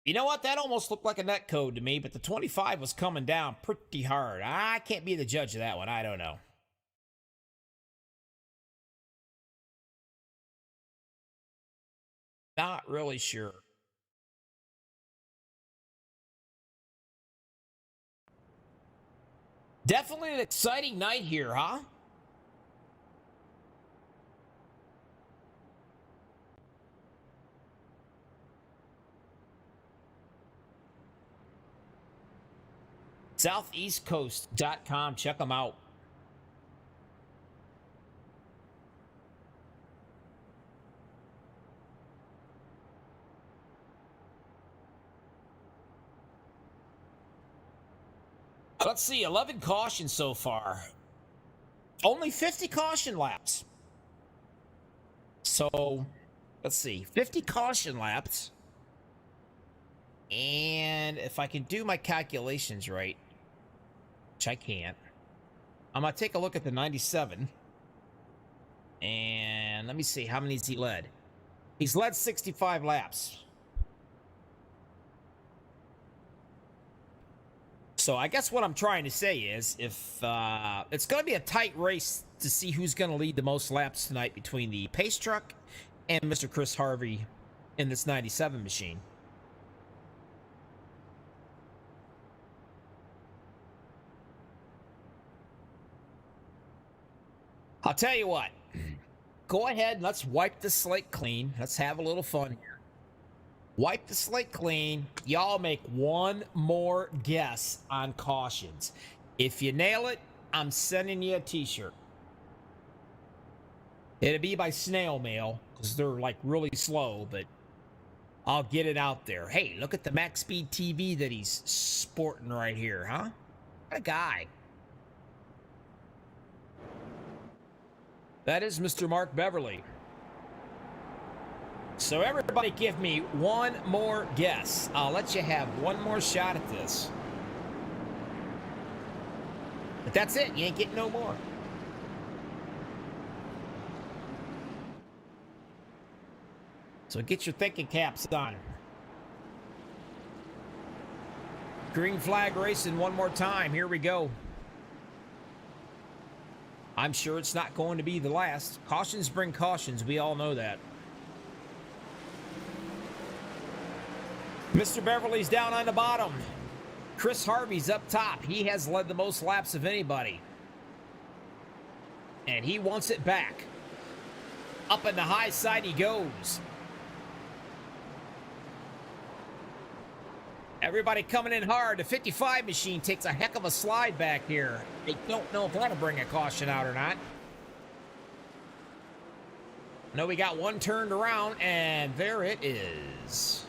You know what? That almost looked like a net code to me, but the 25 was coming down pretty hard. I can't be the judge of that one. I don't know. Not really sure. Definitely an exciting night here, huh? Southeastcoast.com. Check them out. Let's see, 11 cautions so far. Only 50 caution laps. So, let's see, 50 caution laps. And if I can do my calculations right, which I can't, I'm going to take a look at the 97. And let me see, how many's he led? He's led 65 laps. So I guess what I'm trying to say is, if it's going to be a tight race to see who's going to lead the most laps tonight between the pace truck and Mr. Chris Harvey in this 97 machine. I'll tell you what. Go ahead and let's wipe the slate clean. Let's have a little fun here. Wipe the slate clean. Y'all make one more guess on cautions. If you nail it, I'm sending you a T-shirt. It'll be by snail mail because they're like really slow, but I'll get it out there. Hey, look at the MaxspeedTV that he's sporting right here, huh? What a guy. That is Mr. Mark Beverly. So everybody give me one more guess. I'll let you have one more shot at this. But that's it. You ain't getting no more. So get your thinking caps on. Green flag racing one more time. Here we go. I'm sure it's not going to be the last. Cautions bring cautions. We all know that. Mr. Beverly's down on the bottom. Chris Harvey's up top. He has led the most laps of anybody. And he wants it back. Up in the high side he goes. Everybody coming in hard. The 55 machine takes a heck of a slide back here. They don't know if they want to bring a caution out or not. No, we got one turned around, and there it is.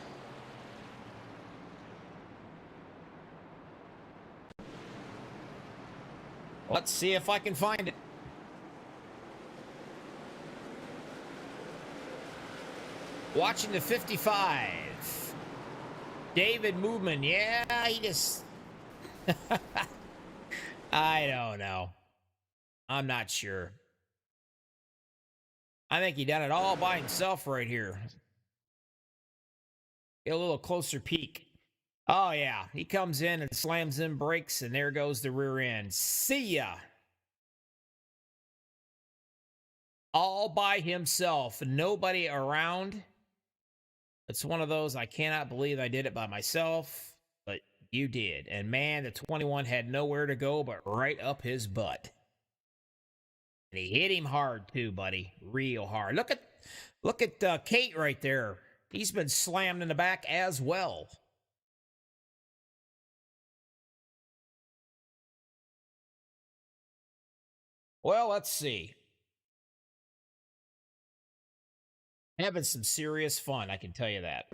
Let's see if I can find it. Watching the 55. David Movement. Yeah, he just... I don't know. I'm not sure. I think he done it all by himself right here. Get a little closer peek. Oh, yeah. He comes in and slams in brakes, and there goes the rear end. See ya. All by himself. Nobody around. It's one of those, I cannot believe I did it by myself, but you did. And, man, the 21 had nowhere to go but right up his butt. And he hit him hard, too, buddy. Real hard. Look at Kate right there. He's been slammed in the back as well. Well, let's see. Having some serious fun, I can tell you that.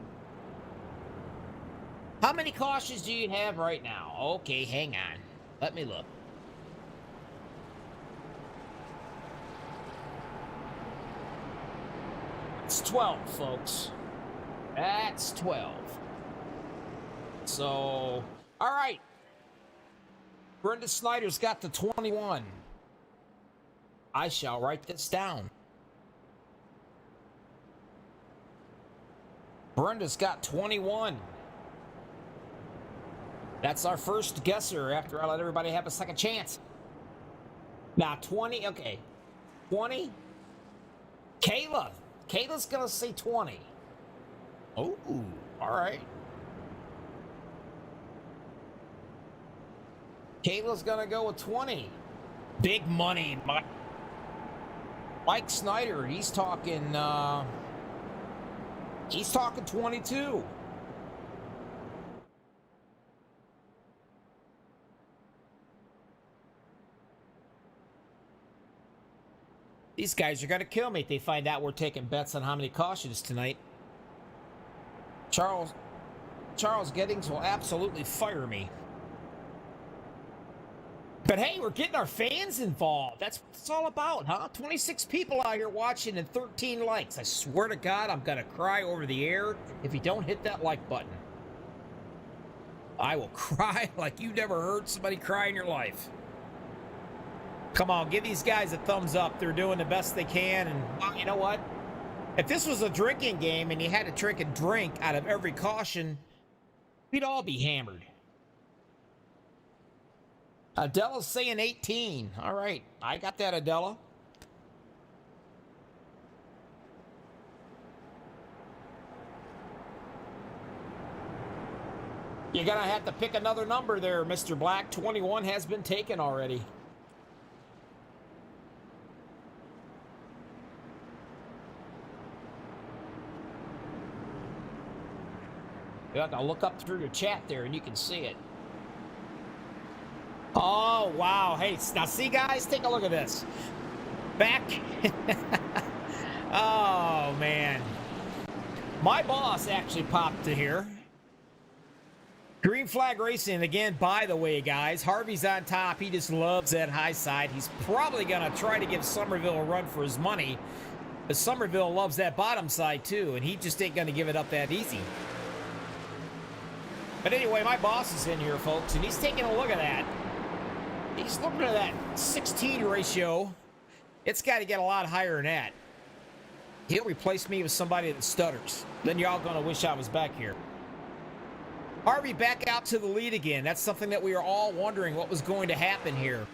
How many cautions do you have right now? Okay, hang on. Let me look. It's 12, folks. That's 12. So, all right. Brenda Snyder's got the 21. I shall write this down. Brenda's got 21. That's our first guesser after I let everybody have a second chance. Now, 20, okay. 20. Kayla. Kayla's going to say 20. Oh, all right. Kayla's going to go with 20. Big money. Mike Snyder, he's talking 22. These guys are going to kill me if they find out we're taking bets on how many cautions tonight. Charles Giddings will absolutely fire me. But hey, we're getting our fans involved. That's what it's all about, huh? 26 people out here watching and 13 likes. I swear to God, I'm going to cry over the air if you don't hit that like button. I will cry like you never heard somebody cry in your life. Come on, give these guys a thumbs up. They're doing the best they can. And well, you know what? If this was a drinking game and you had to drink a drink out of every caution, we'd all be hammered. Adela's saying 18. All right. I got that, Adela. You're going to have to pick another number there, Mr. Black. 21 has been taken already. You have to look up through your chat there and you can see it. Oh, wow. Hey, now see, guys, take a look at this. Back. Oh, man. My boss actually popped to here. Green Flag Racing, again, by the way, guys, Harvey's on top. He just loves that high side. He's probably going to try to give Somerville a run for his money. But Somerville loves that bottom side, too, and he just ain't going to give it up that easy. But anyway, my boss is in here, folks, and he's taking a look at that. He's looking at that 16 ratio. It's got to get a lot higher than that. He'll replace me with somebody that stutters. Then y'all going to wish I was back here. Harvey back out to the lead again. That's something that we are all wondering what was going to happen here.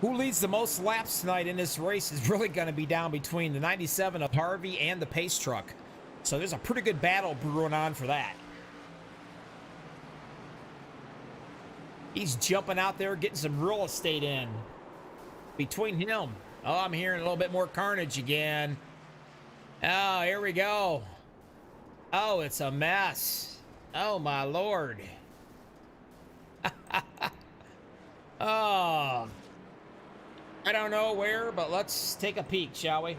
Who leads the most laps tonight in this race is really going to be down between the 97 of Harvey and the pace truck. So there's a pretty good battle brewing on for that. He's jumping out there, getting some real estate in. Between him. Oh, I'm hearing a little bit more carnage again. Oh, here we go. Oh, it's a mess. Oh, my Lord. Oh. I don't know where, but let's take a peek, shall we?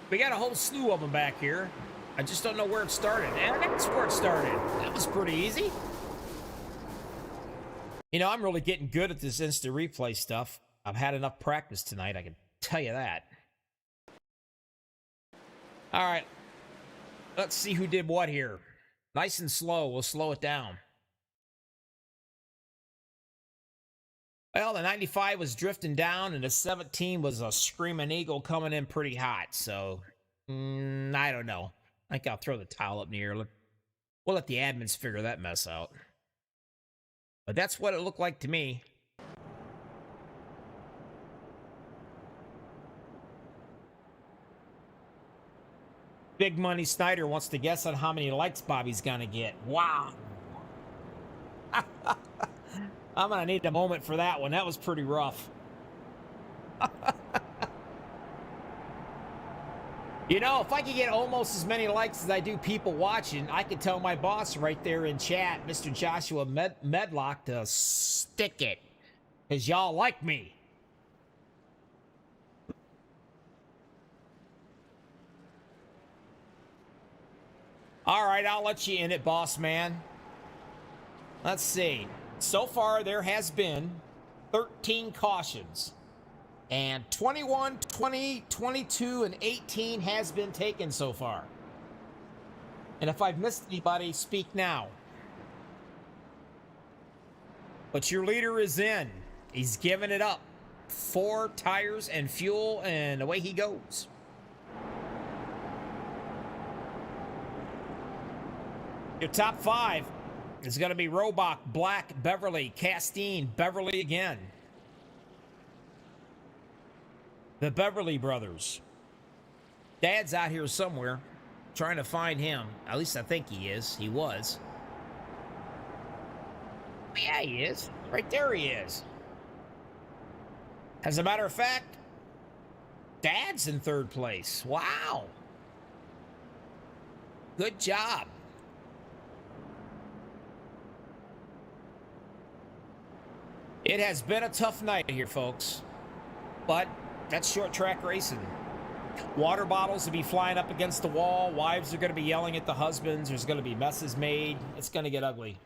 We got a whole slew of them back here. I just don't know where it started. And that's where it started. That was pretty easy. You know, I'm really getting good at this instant replay stuff. I've had enough practice tonight, I can tell you that. All right. Let's see who did what here. Nice and slow. We'll slow it down. Well, the 95 was drifting down, and the 17 was a Screaming Eagle coming in pretty hot. So, I don't know. I think I'll throw the towel up in the air. We'll let the admins figure that mess out. But that's what it looked like to me. Big Money Snyder wants to guess on how many likes Bobby's gonna get. Wow. I'm gonna need a moment for that one. That was pretty rough. You know, if I could get almost as many likes as I do people watching, I could tell my boss right there in chat, Mr. Joshua Medlock, to stick it. Because y'all like me. All right, I'll let you in it, boss man. Let's see. So far, there has been 13 cautions. And 21, 20, 22, and 18 has been taken so far. And if I've missed anybody, speak now. But your leader is in. He's giving it up. 4 tires and fuel, and away he goes. Your top 5 is going to be Robach, Black, Beverly, Castine, Beverly again. The Beverly brothers. Dad's out here somewhere trying to find him. At least I think he is. He was. Yeah, he is. Right there he is. As a matter of fact, Dad's in 3rd place. Wow. Good job. It has been a tough night here, folks. But that's short track racing. Water bottles will be flying up against the wall. Wives are going to be yelling at the husbands. There's going to be messes made. It's going to get ugly.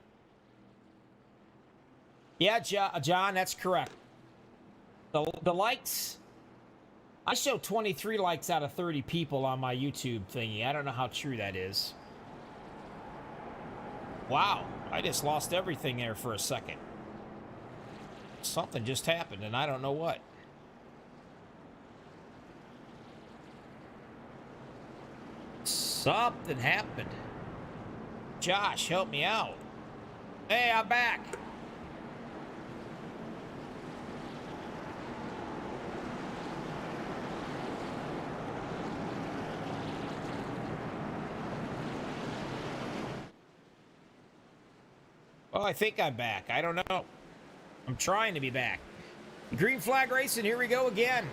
Yeah, John, that's correct. The likes, I show 23 likes out of 30 people on my YouTube thingy. I don't know how true that is. Wow, I just lost everything there for a second. Something just happened, and I don't know what. Something happened. Josh, help me out. Hey, I'm back. Well, I think I'm back. I don't know. I'm trying to be back. Green flag racing, here we go again.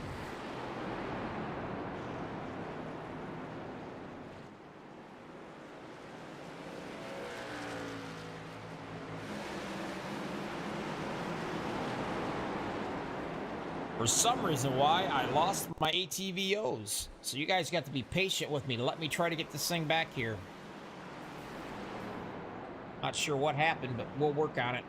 For some reason why, I lost my ATVOs. So you guys got to be patient with me. Let me try to get this thing back here. Not sure what happened, but we'll work on it.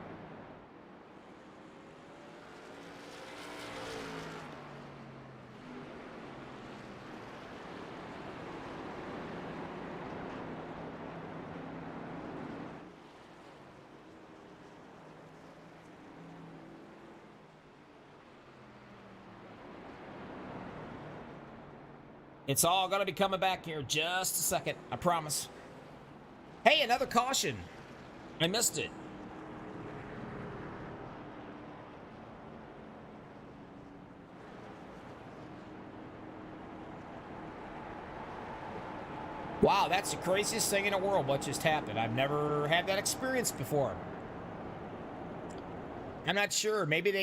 It's all going to be coming back here just a second, I promise. Hey, another caution. I missed it. Wow, that's the craziest thing in the world what just happened. I've never had that experience before. I'm not sure. Maybe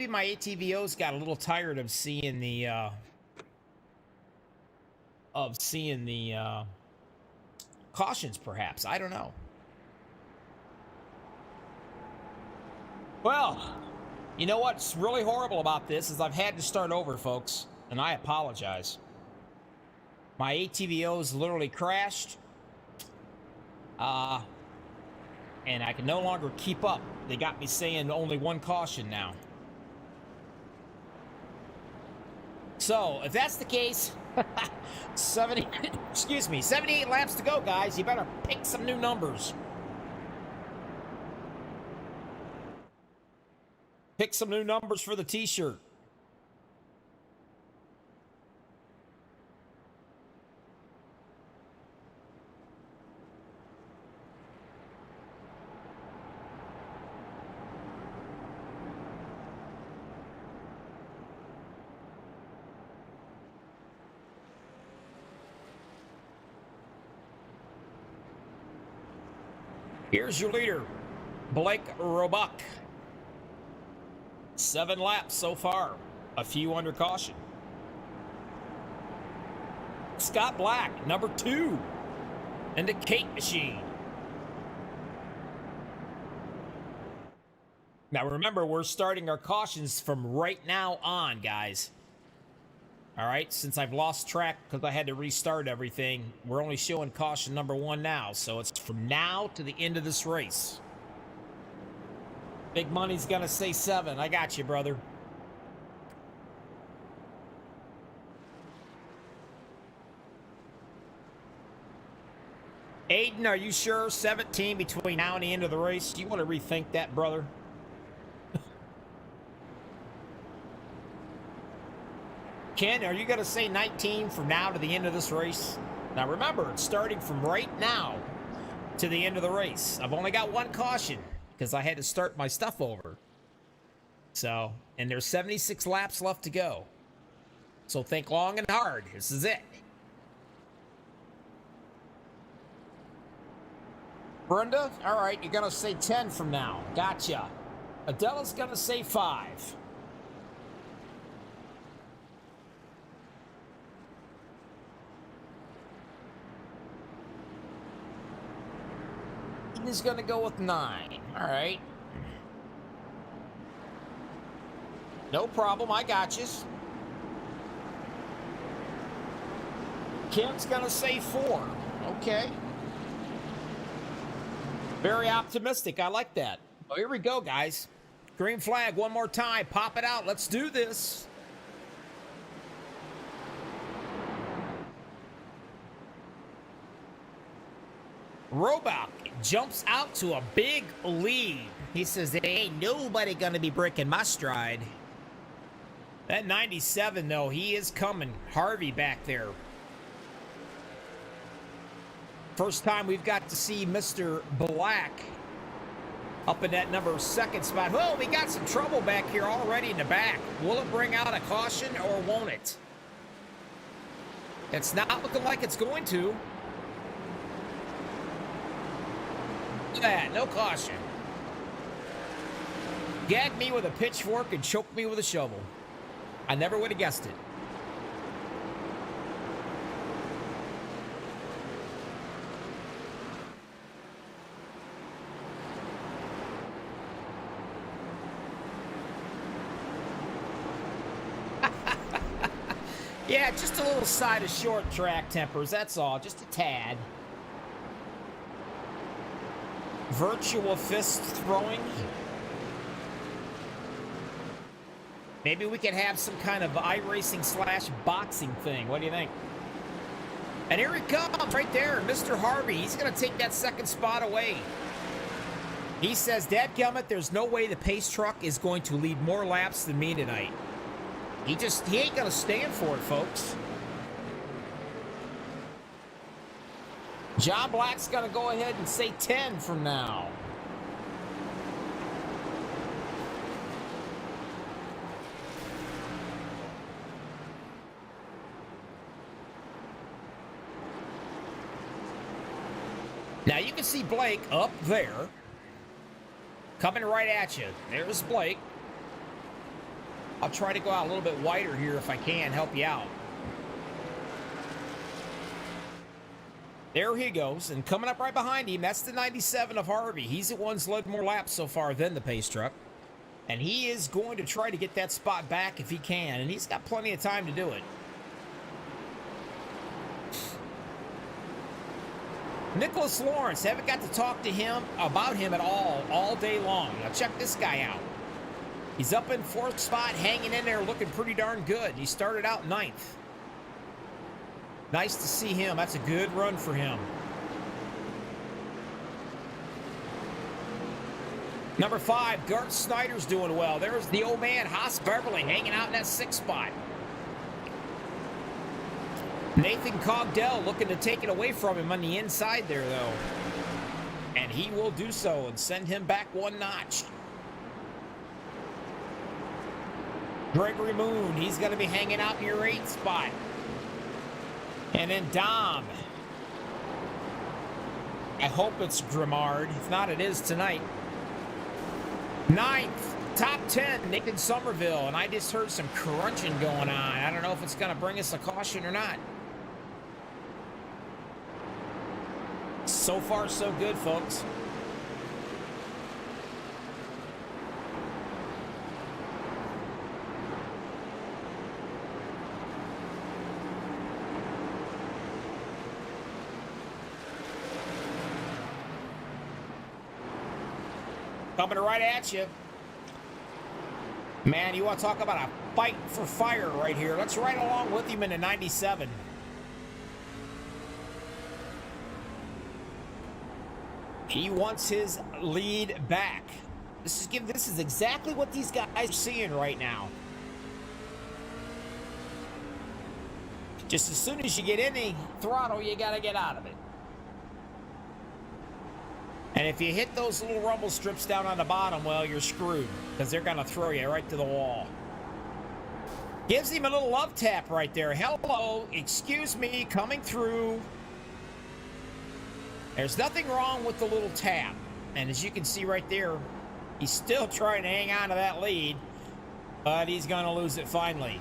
my ATVOs got a little tired of seeing the cautions, perhaps. I don't know. Well, you know what's really horrible about this is I've had to start over, folks, and I apologize. My ATVOs literally crashed, and I can no longer keep up. They got me saying only one caution now. So, if that's the case, 78 laps to go, guys. You better pick some new numbers. Pick some new numbers for the T-shirt. Here's your leader, Blake Robach. 7 laps so far, a few under caution. Scott Black, number 2, and the Cake Machine. Now remember, we're starting our cautions from right now on, guys. All right, since I've lost track because I had to restart everything, we're only showing caution number 1 now. So it's from now to the end of this race. Big Money's gonna say 7. I got you, brother. Aiden, are you sure 17 between now and the end of the race? You want to rethink that, brother? Ken, are you going to say 19 from now to the end of this race? Now remember, it's starting from right now to the end of the race. I've only got one caution because I had to start my stuff over. So, and there's 76 laps left to go. So think long and hard. This is it. Brenda, all right, you're going to say 10 from now. Gotcha. Adela's going to say 5. Is going to go with 9. All right. No problem. I got you. Kim's going to say 4. Okay. Very optimistic. I like that. Well, here we go, guys. Green flag one more time. Pop it out. Let's do this. Roebuck jumps out to a big lead. He says, there ain't nobody going to be breaking my stride. That 97, though, he is coming. Harvey back there. First time we've got to see Mr. Black up in that number 2nd spot. Oh, we got some trouble back here already in the back. Will it bring out a caution or won't it? It's not looking like it's going to. Look at that, no caution. Gag me with a pitchfork and choke me with a shovel. I never would have guessed it. Yeah, just a little side of short track tempers, that's all. Just a tad. Virtual fist throwing. Maybe we could have some kind of iRacing / boxing thing. What do you think? And here he comes right there, Mr. Harvey. He's going to take that 2nd spot away. He says, dadgummit, there's no way the pace truck is going to lead more laps than me tonight. He ain't going to stand for it, folks. John Black's going to go ahead and say 10 from now. Now you can see Blake up there, coming right at you. There's Blake. I'll try to go out a little bit wider here if I can, help you out. There he goes, and coming up right behind him, that's the 97 of Harvey. He's the one who's led more laps so far than the pace truck. And he is going to try to get that spot back if he can, and he's got plenty of time to do it. Nicholas Lawrence, haven't got to talk to him about him at all day long. Now check this guy out. He's up in 4th spot, hanging in there, looking pretty darn good. He started out 9th. Nice to see him. That's a good run for him. Number 5, Garth Snyder's doing well. There's the old man, Haas Beverly, hanging out in that 6th spot. Nathan Cogdell looking to take it away from him on the inside there, though. And he will do so and send him back 1 notch. Gregory Moon, he's going to be hanging out in your 8th spot. And then Dom. I hope it's Grimard. If not, it is tonight. 9th, top 10, Nick in Somerville. And I just heard some crunching going on. I don't know if it's going to bring us a caution or not. So far, so good, folks. Coming right at you. Man, you want to talk about a fight for fire right here. Let's ride along with him in a 97. He wants his lead back. This is exactly what these guys are seeing right now. Just as soon as you get any throttle, you got to get out of it. And if you hit those little rumble strips down on the bottom, well, you're screwed, because they're going to throw you right to the wall. Gives him a little love tap right there. Hello, excuse me, coming through. There's nothing wrong with the little tap. And as you can see right there, he's still trying to hang on to that lead, but he's going to lose it finally.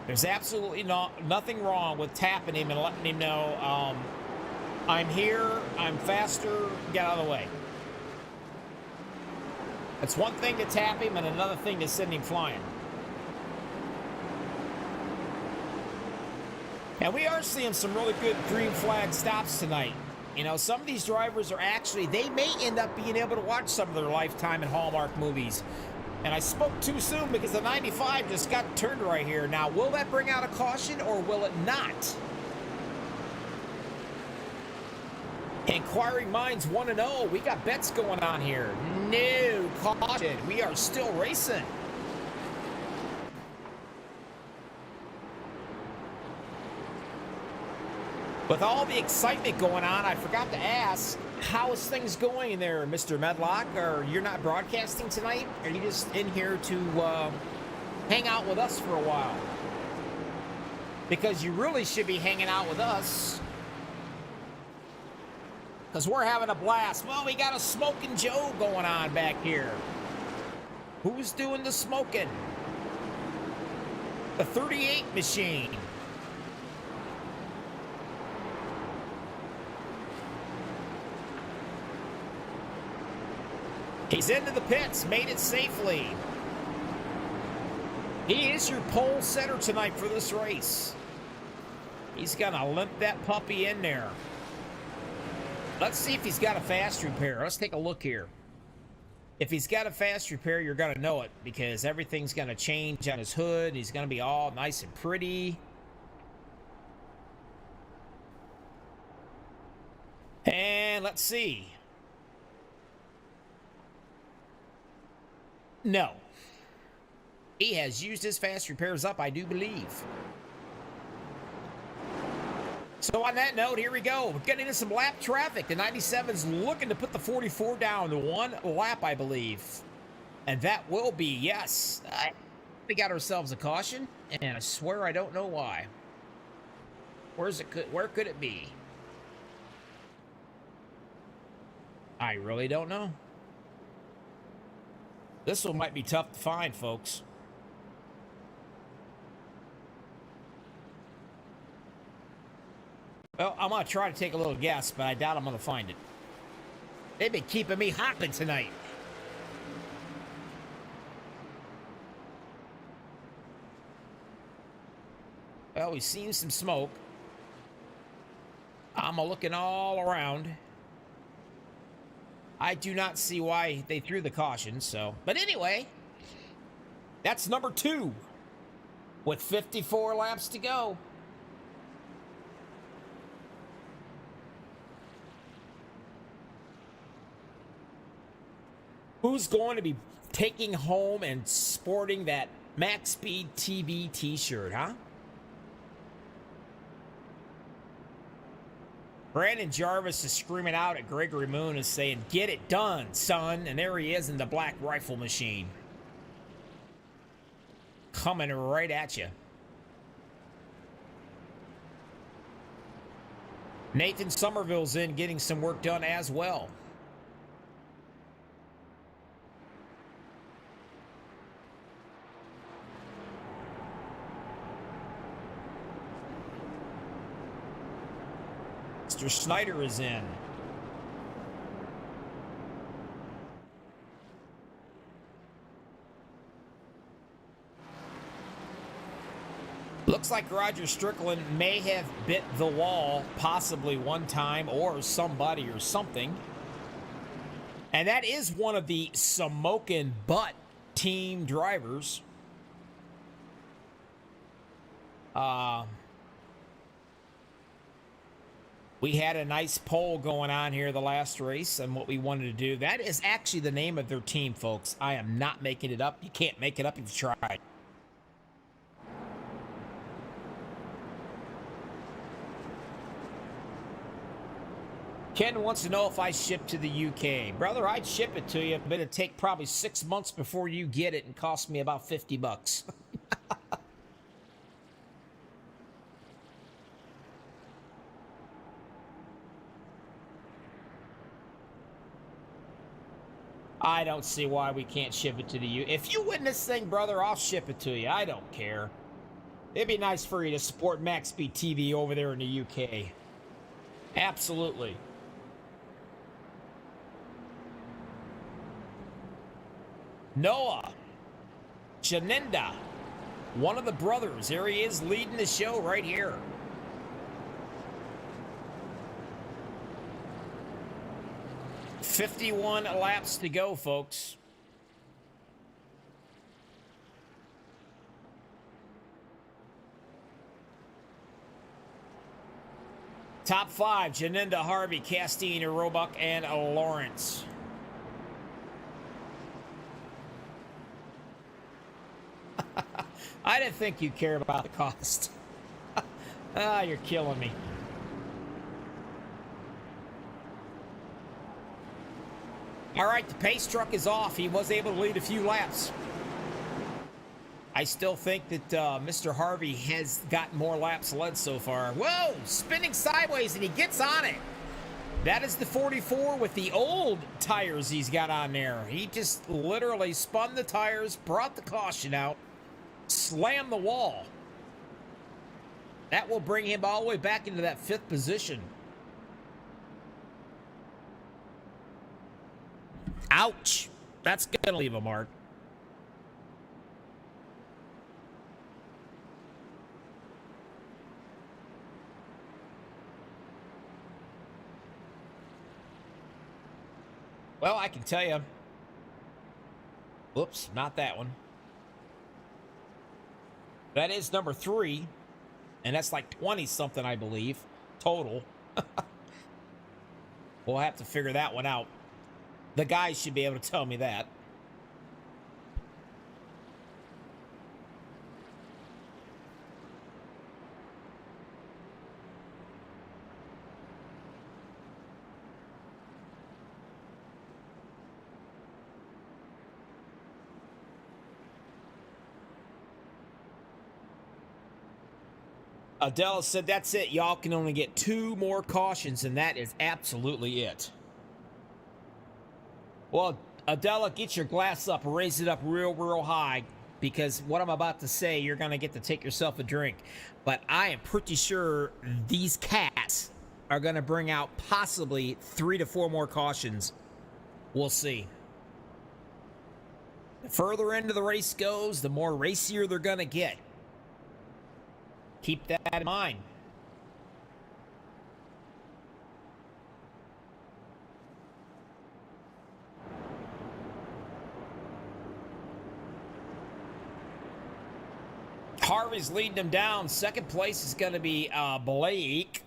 There's absolutely nothing wrong with tapping him and letting him know, I'm here, I'm faster, get out of the way. It's one thing to tap him and another thing to send him flying. And we are seeing some really good green flag stops tonight. You know, some of these drivers are actually, they may end up being able to watch some of their Lifetime and Hallmark movies. And I spoke too soon because the 95 just got turned right here. Now, will that bring out a caution or will it not? Inquiring minds want to know. We got bets going on here. No caution. We are still racing. With all the excitement going on, I forgot to ask, how is things going in there, Mr. Medlock? Or you're not broadcasting tonight? Are you just in here to hang out with us for a while? Because you really should be hanging out with us. Because we're having a blast. Well, we got a Smoking Joe going on back here. Who's doing the smoking? The 38 machine. He's into the pits, made it safely. He is your pole setter tonight for this race. He's gonna limp that puppy in there. Let's see if he's got a fast repair. Let's take a look here. If he's got a fast repair, you're gonna know it because everything's gonna change on his hood. He's gonna be all nice and pretty. And let's see. No. He has used his fast repairs up, I do believe. So on that note, here we go. We're getting into some lap traffic. The 97's looking to put the 44 down to one lap, I believe. And that will be, yes. We got ourselves a caution, and I swear I don't know why. Where could it be? I really don't know. This one might be tough to find, folks. Well, I'm going to try to take a little guess, but I doubt I'm going to find it. They've been keeping me hopping tonight. Well, we've seen some smoke. I'm looking all around. I do not see why they threw the caution, so. But anyway, that's number 2 with 54 laps to go. Who's going to be taking home and sporting that MaxspeedTV T-shirt, huh? Brandon Jarvis is screaming out at Gregory Moon and saying, "Get it done, son." And there he is in the black rifle machine. Coming right at you. Nathan Somerville's in getting some work done as well. Mr. Snyder is in. Looks like Roger Strickland may have bit the wall possibly one time, or somebody or something. And that is one of the Smokin' Butt team drivers. We had a nice poll going on here the last race and what we wanted to do. That is actually the name of their team, folks. I am not making it up. You can't make it up if you try. Ken wants to know if I ship to the UK. Brother, I'd ship it to you, but it'd take probably 6 months before you get it and cost me about 50 bucks. I don't see why we can't ship it to the UK. If you win this thing, brother, I'll ship it to you. I don't care. It'd be nice for you to support MaxspeedTV over there in the UK. Absolutely. Noah Janinda, one of the brothers. Here he is leading the show right here. "51 laps to go, folks." Top 5, Janinda, Harvey, Castine, Roebuck, and Lawrence. I didn't think you cared about the cost. Ah, you're killing me. All right, the pace truck is off. He was able to lead a few laps. I still think that Mr. Harvey has got more laps led so far. Whoa, spinning sideways, and he gets on it. That is the 44 with the old tires he's got on there. He just literally spun the tires, brought the caution out, slammed the wall. That will bring him all the way back into that 5th position. Ouch. That's going to leave a mark. Well, I can tell you. Whoops, not that one. That is number 3. And that's like 20-something, I believe, total. We'll have to figure that one out. The guys should be able to tell me that. Adele said, "That's it. Y'all can only get 2 more cautions, and that is absolutely it." Well, Adela, get your glass up, raise it up real high, because what I'm about to say, you're going to get to take yourself a drink. But I am pretty sure these cats are going to bring out possibly 3 to 4 more cautions. We'll see. The further into the race goes, the more racier they're going to get. Keep that in mind. Harvey's leading them down. Second place is going to be Blake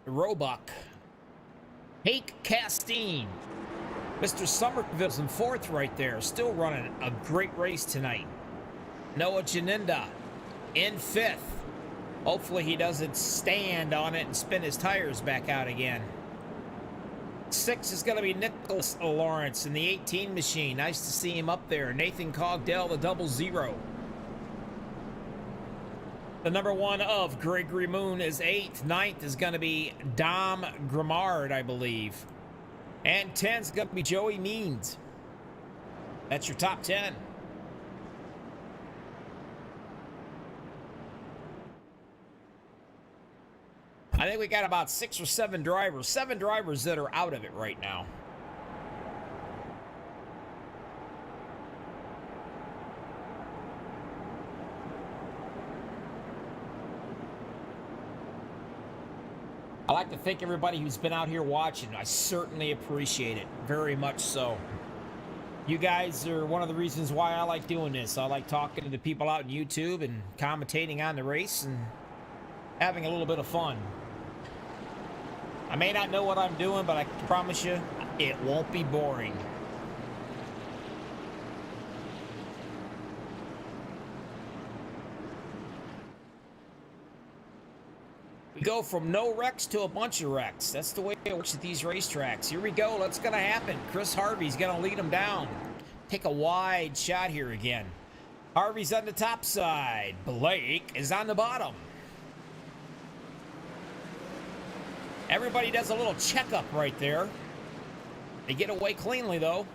Roebuck. Hake Castine. Mr. Somerville's in 4th right there. Still running a great race tonight. Noah Janinda in 5th. Hopefully he doesn't stand on it and spin his tires back out again. 6 is going to be Nicholas Lawrence in the 18 machine. Nice to see him up there. Nathan Cogdell, the 00. The number 1 of Gregory Moon is 8th. 9th is going to be Dom Grimard, I believe. And 10 is going to be Joey Means. That's your top 10. I think we got about 6 or 7 drivers. 7 drivers that are out of it right now. I'd like to thank everybody who's been out here watching. I certainly appreciate it. Very much so. You guys are one of the reasons why I like doing this. I like talking to the people out on YouTube and commentating on the race and having a little bit of fun. I may not know what I'm doing, but I promise you, it won't be boring. We go from no wrecks to a bunch of wrecks. That's the way it works at these racetracks. Here we go. What's going to happen? Chris Harvey's going to lead him down. Take a wide shot here again. Harvey's on the top side. Blake is on the bottom. Everybody does a little checkup right there. They get away cleanly, though.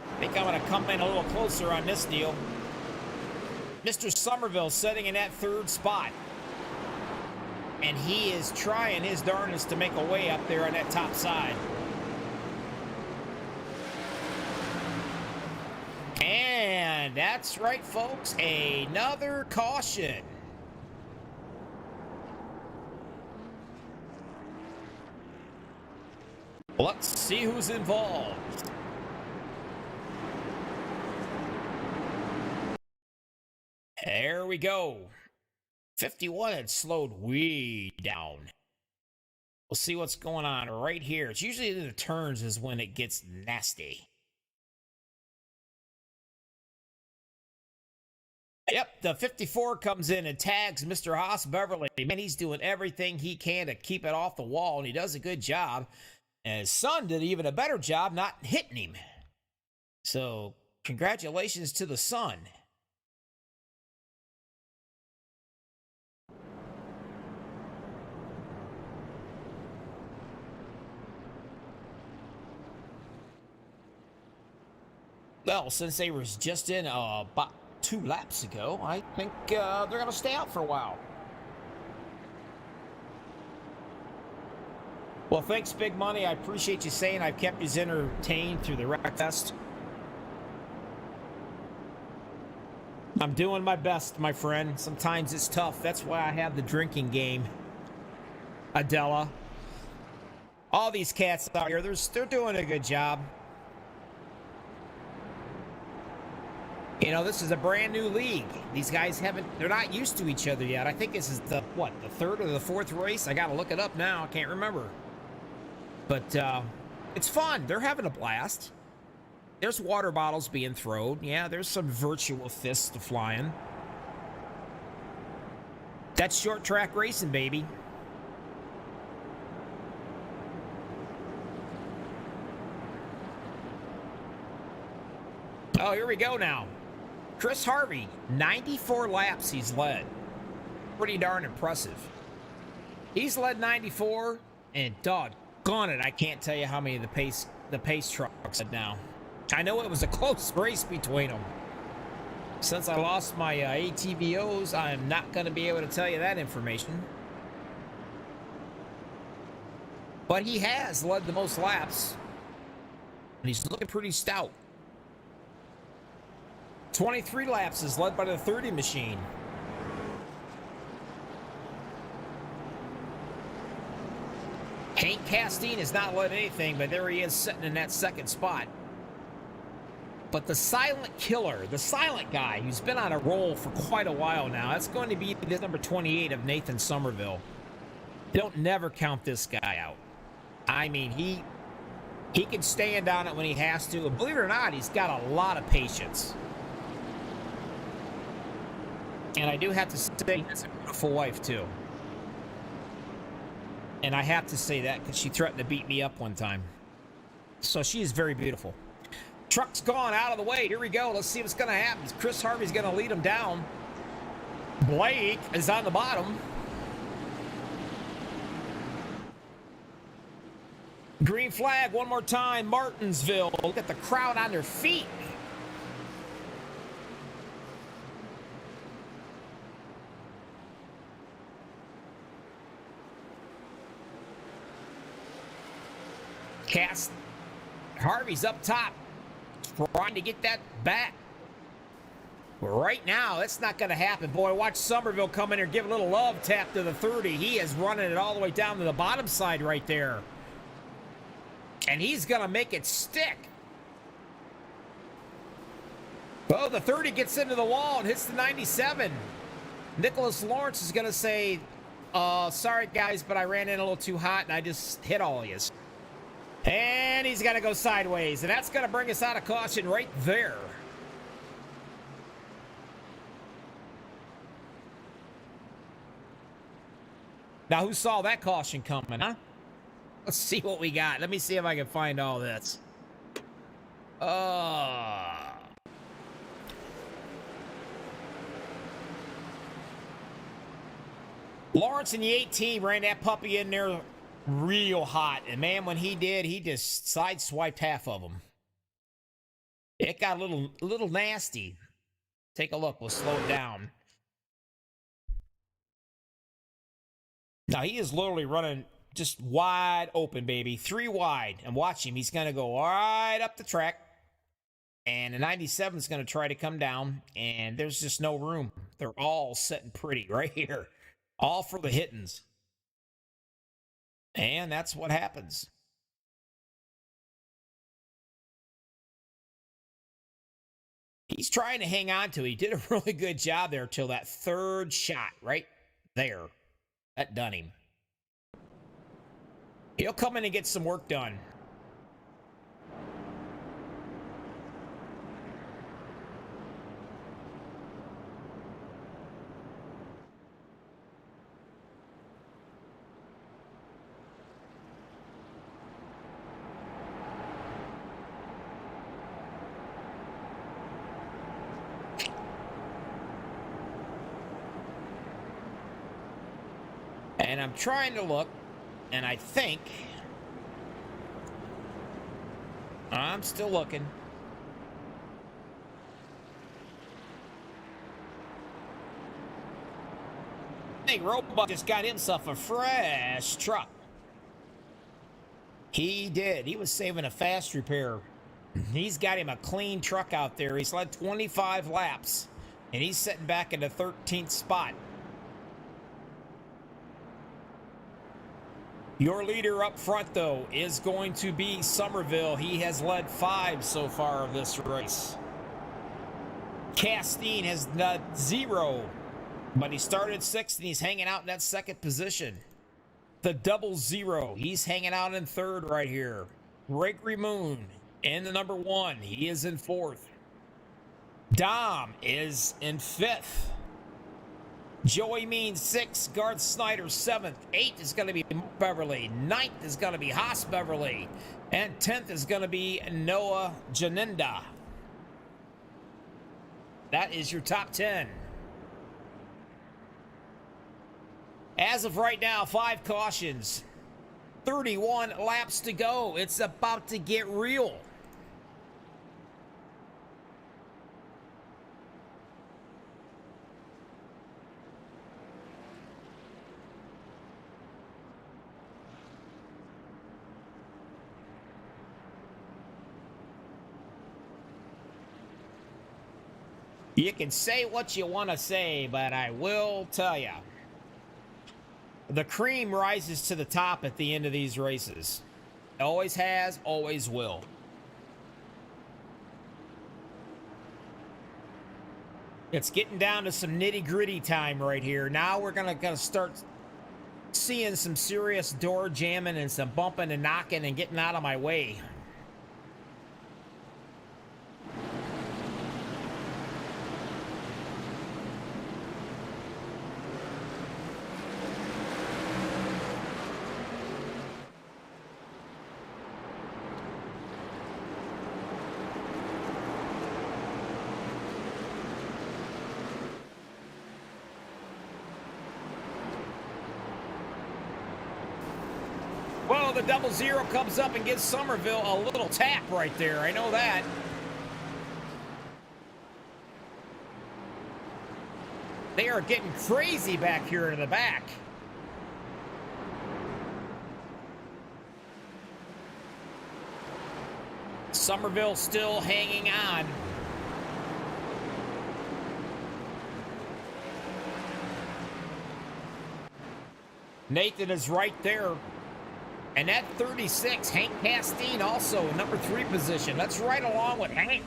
I think I'm going to come in a little closer on this deal. Mr. Somerville sitting in that third spot. And he is trying his darndest to make a way up there on that top side. And that's right, folks. Another caution. Let's see who's involved. There we go. 51 had slowed way down. We'll see what's going on right here. It's usually in the turns is when it gets nasty. Yep, the 54 comes in and tags Mr. Haas Beverly. Man, he's doing everything he can to keep it off the wall, and he does a good job. And his son did even a better job not hitting him. So, congratulations to the son. Well, since they was just in about 2 laps ago, I think they're going to stay out for a while. Well, thanks, Big Money. I appreciate you saying I've kept you entertained through the wreck fest. I'm doing my best, my friend. Sometimes it's tough. That's why I have the drinking game. Adela. All these cats out here, they're doing a good job. You know, this is a brand new league. These guys they're not used to each other yet. I think this is the third or the fourth race? I got to look it up now. I can't remember. But it's fun. They're having a blast. There's water bottles being thrown. Yeah, there's some virtual fists flying. That's short track racing, baby. Oh, here we go now. Chris Harvey, 94 laps he's led. Pretty darn impressive. He's led 94, and doggone it, I can't tell you how many of the pace trucks had now. I know it was a close race between them. Since I lost my ATVOs, I'm not going to be able to tell you that information. But he has led the most laps, and he's looking pretty stout. 23 laps is led by the 30 machine. Hank Castine has not led anything, but there he is sitting in that second spot. But the silent killer, the silent guy who's been on a roll for quite a while now, that's going to be the number 28 of Nathan Somerville. Don't never count this guy out. I mean, he can stand on it when he has to. And believe it or not, he's got a lot of patience. And I do have to say, he has a beautiful wife, too. And I have to say that because she threatened to beat me up one time. So she is very beautiful. Truck's gone out of the way. Here we go. Let's see what's going to happen. Chris Harvey's going to lead him down. Blake is on the bottom. Green flag one more time. Martinsville. Look at the crowd on their feet. Harvey's up top, trying to get that back. But right now, that's not going to happen. Boy, watch Somerville come in here, give a little love tap to the 30. He is running it all the way down to the bottom side right there. And he's going to make it stick. Oh, the 30 gets into the wall and hits the 97. Nicholas Lawrence is going to say, Sorry guys, but I ran in a little too hot and I just hit all of you. And he's got to go sideways, and that's going to bring us out of caution right there. Now, who saw that caution coming, huh? Let's see what we got. Let me see if I can find all this. Lawrence in the 18 ran that puppy in there real hot. And, man, when he did, he just sideswiped half of them. It got a little nasty. Take a look. We'll slow it down. Now, he is literally running just wide open, baby. 3 wide. And watch him. He's going to go right up the track. And the 97 is going to try to come down. And there's just no room. They're all sitting pretty right here. All for the hittings. And that's what happens. He's trying to hang on to it. He did a really good job there till that third shot right there. That done him. He'll come in and get some work done. And I'm trying to look, and I think I'm still looking. I think Robot just got himself a fresh truck. He did. He was saving a fast repair. He's got him a clean truck out there. He's led 25 laps, and he's sitting back in the 13th spot. Your leader up front, though, is going to be Somerville. He has led 5 so far of this race. Castine has led 0, but he started 6th, and he's hanging out in that 2nd position. The 00, he's hanging out in 3rd right here. Gregory Moon in the number 1. He is in 4th. Dom is in 5th. Joey Means 6th, Garth Snyder 7th, 8th is going to be Beverly, 9th is going to be Haas Beverly, and 10th is going to be Noah Janinda. That is your top 10. As of right now, 5 cautions, 31 laps to go. It's about to get real. You can say what you want to say, but I will tell you, the cream rises to the top at the end of these races. Always has, always will. It's getting down to some nitty-gritty time right here. Now we're gonna start seeing some serious door jamming and some bumping and knocking and getting out of my way. Well, the 00 comes up and gives Somerville a little tap right there. I know that. They are getting crazy back here in the back. Somerville still hanging on. Nathan is right there. And that 36, Hank Castine, also in number 3 position. That's right along with Hank.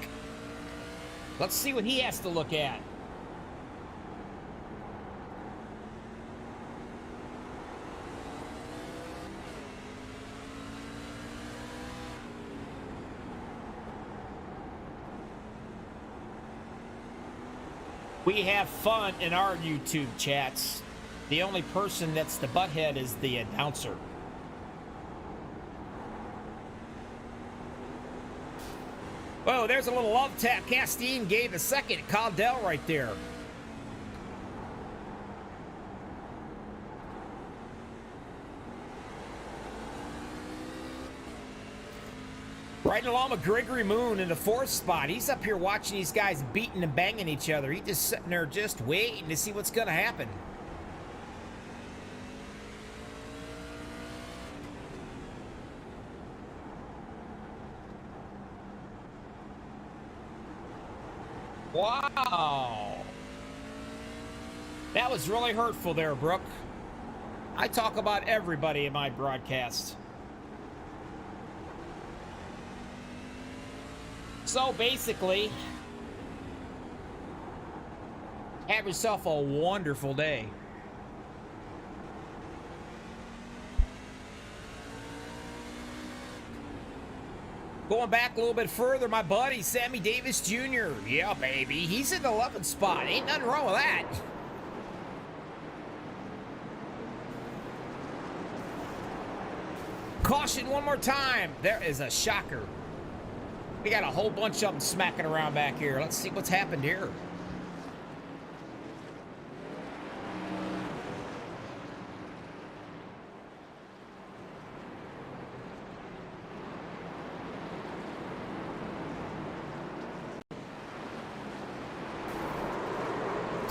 Let's see what he has to look at. We have fun in our YouTube chats. The only person that's the butthead is the announcer. Whoa, there's a little love tap. Castine gave a second. Caldell right there. Riding along with Gregory Moon in the 4th spot. He's up here watching these guys beating and banging each other. He's just sitting there just waiting to see what's going to happen. Wow. That was really hurtful there, Brooke. I talk about everybody in my broadcast. So basically, have yourself a wonderful day. Going back a little bit further, my buddy Sammy Davis Jr. Yeah, baby. He's in the 11th spot. Ain't nothing wrong with that. Caution one more time. There is a shocker. We got a whole bunch of them smacking around back here. Let's see what's happened here.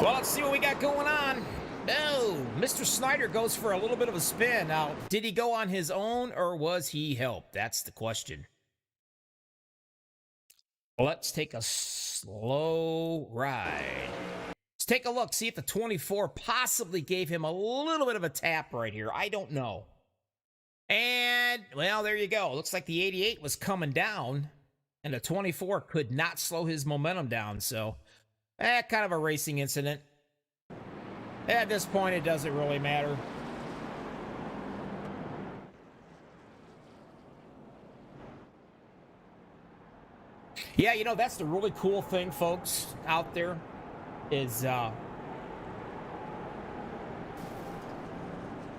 Well, let's see what we got going on. Oh, Mr. Snyder goes for a little bit of a spin. Now, did he go on his own or was he helped? That's the question. Let's take a slow ride. Let's take a look, see if the 24 possibly gave him a little bit of a tap right here. I don't know. And, well, there you go. Looks like the 88 was coming down, and the 24 could not slow his momentum down. So, kind of a racing incident. At this point, it doesn't really matter. Yeah, you know, that's the really cool thing, folks, out there, is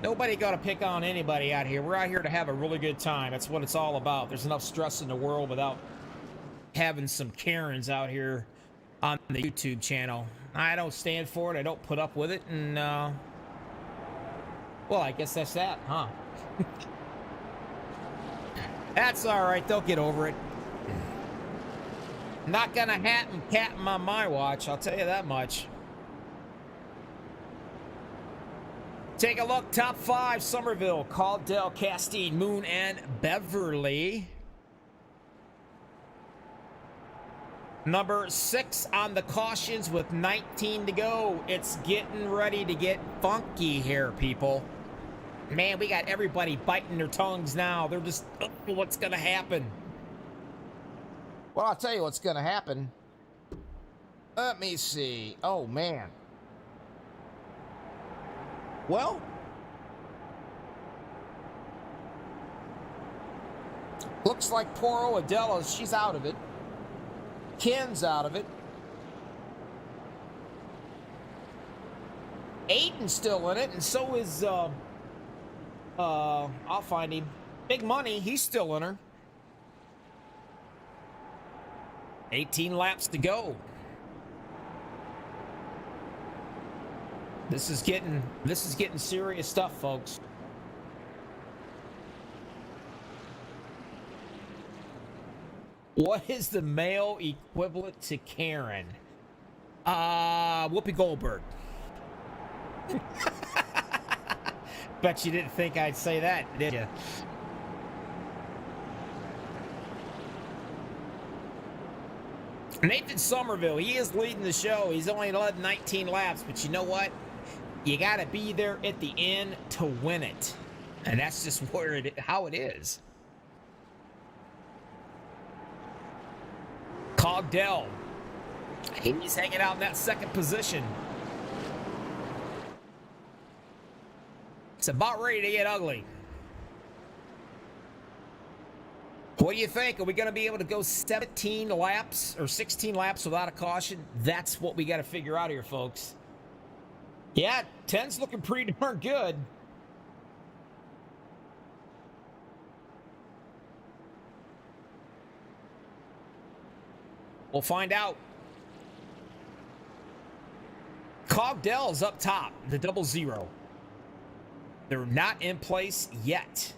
nobody got to pick on anybody out here. We're out here to have a really good time. That's what it's all about. There's enough stress in the world without having some Karens out here on the YouTube channel. I don't stand for it. I don't put up with it. And, well, I guess that's that, huh? That's all right. They'll get over it. Not gonna happen, Captain, on my watch, I'll tell you that much. Take a look, top 5, Somerville, Caldell, Castine, Moon, and Beverly. Number 6 on the cautions with 19 to go. It's getting ready to get funky here, people. Man, we got everybody biting their tongues now. They're just, oh, what's gonna happen? Well, I'll tell you what's going to happen. Let me see. Oh, man. Well, looks like poor Adela, she's out of it. Ken's out of it. Aiden's still in it, and so is, I'll find him. Big Money, he's still in her. 18 laps to go. This is getting serious stuff, folks. What is the male equivalent to Karen? Whoopi Goldberg. Bet you didn't think I'd say that, did you? Nathan Somerville, he is leading the show. He's only led 19 laps, but you know what? You got to be there at the end to win it. And that's just how it is. Caldell, he's hanging out in that second position. It's about ready to get ugly. What do you think? Are we going to be able to go 17 laps or 16 laps without a caution? That's what we got to figure out here, folks. Yeah, 10's looking pretty darn good. We'll find out. Cogdell's up top, the 00. They're not in place yet.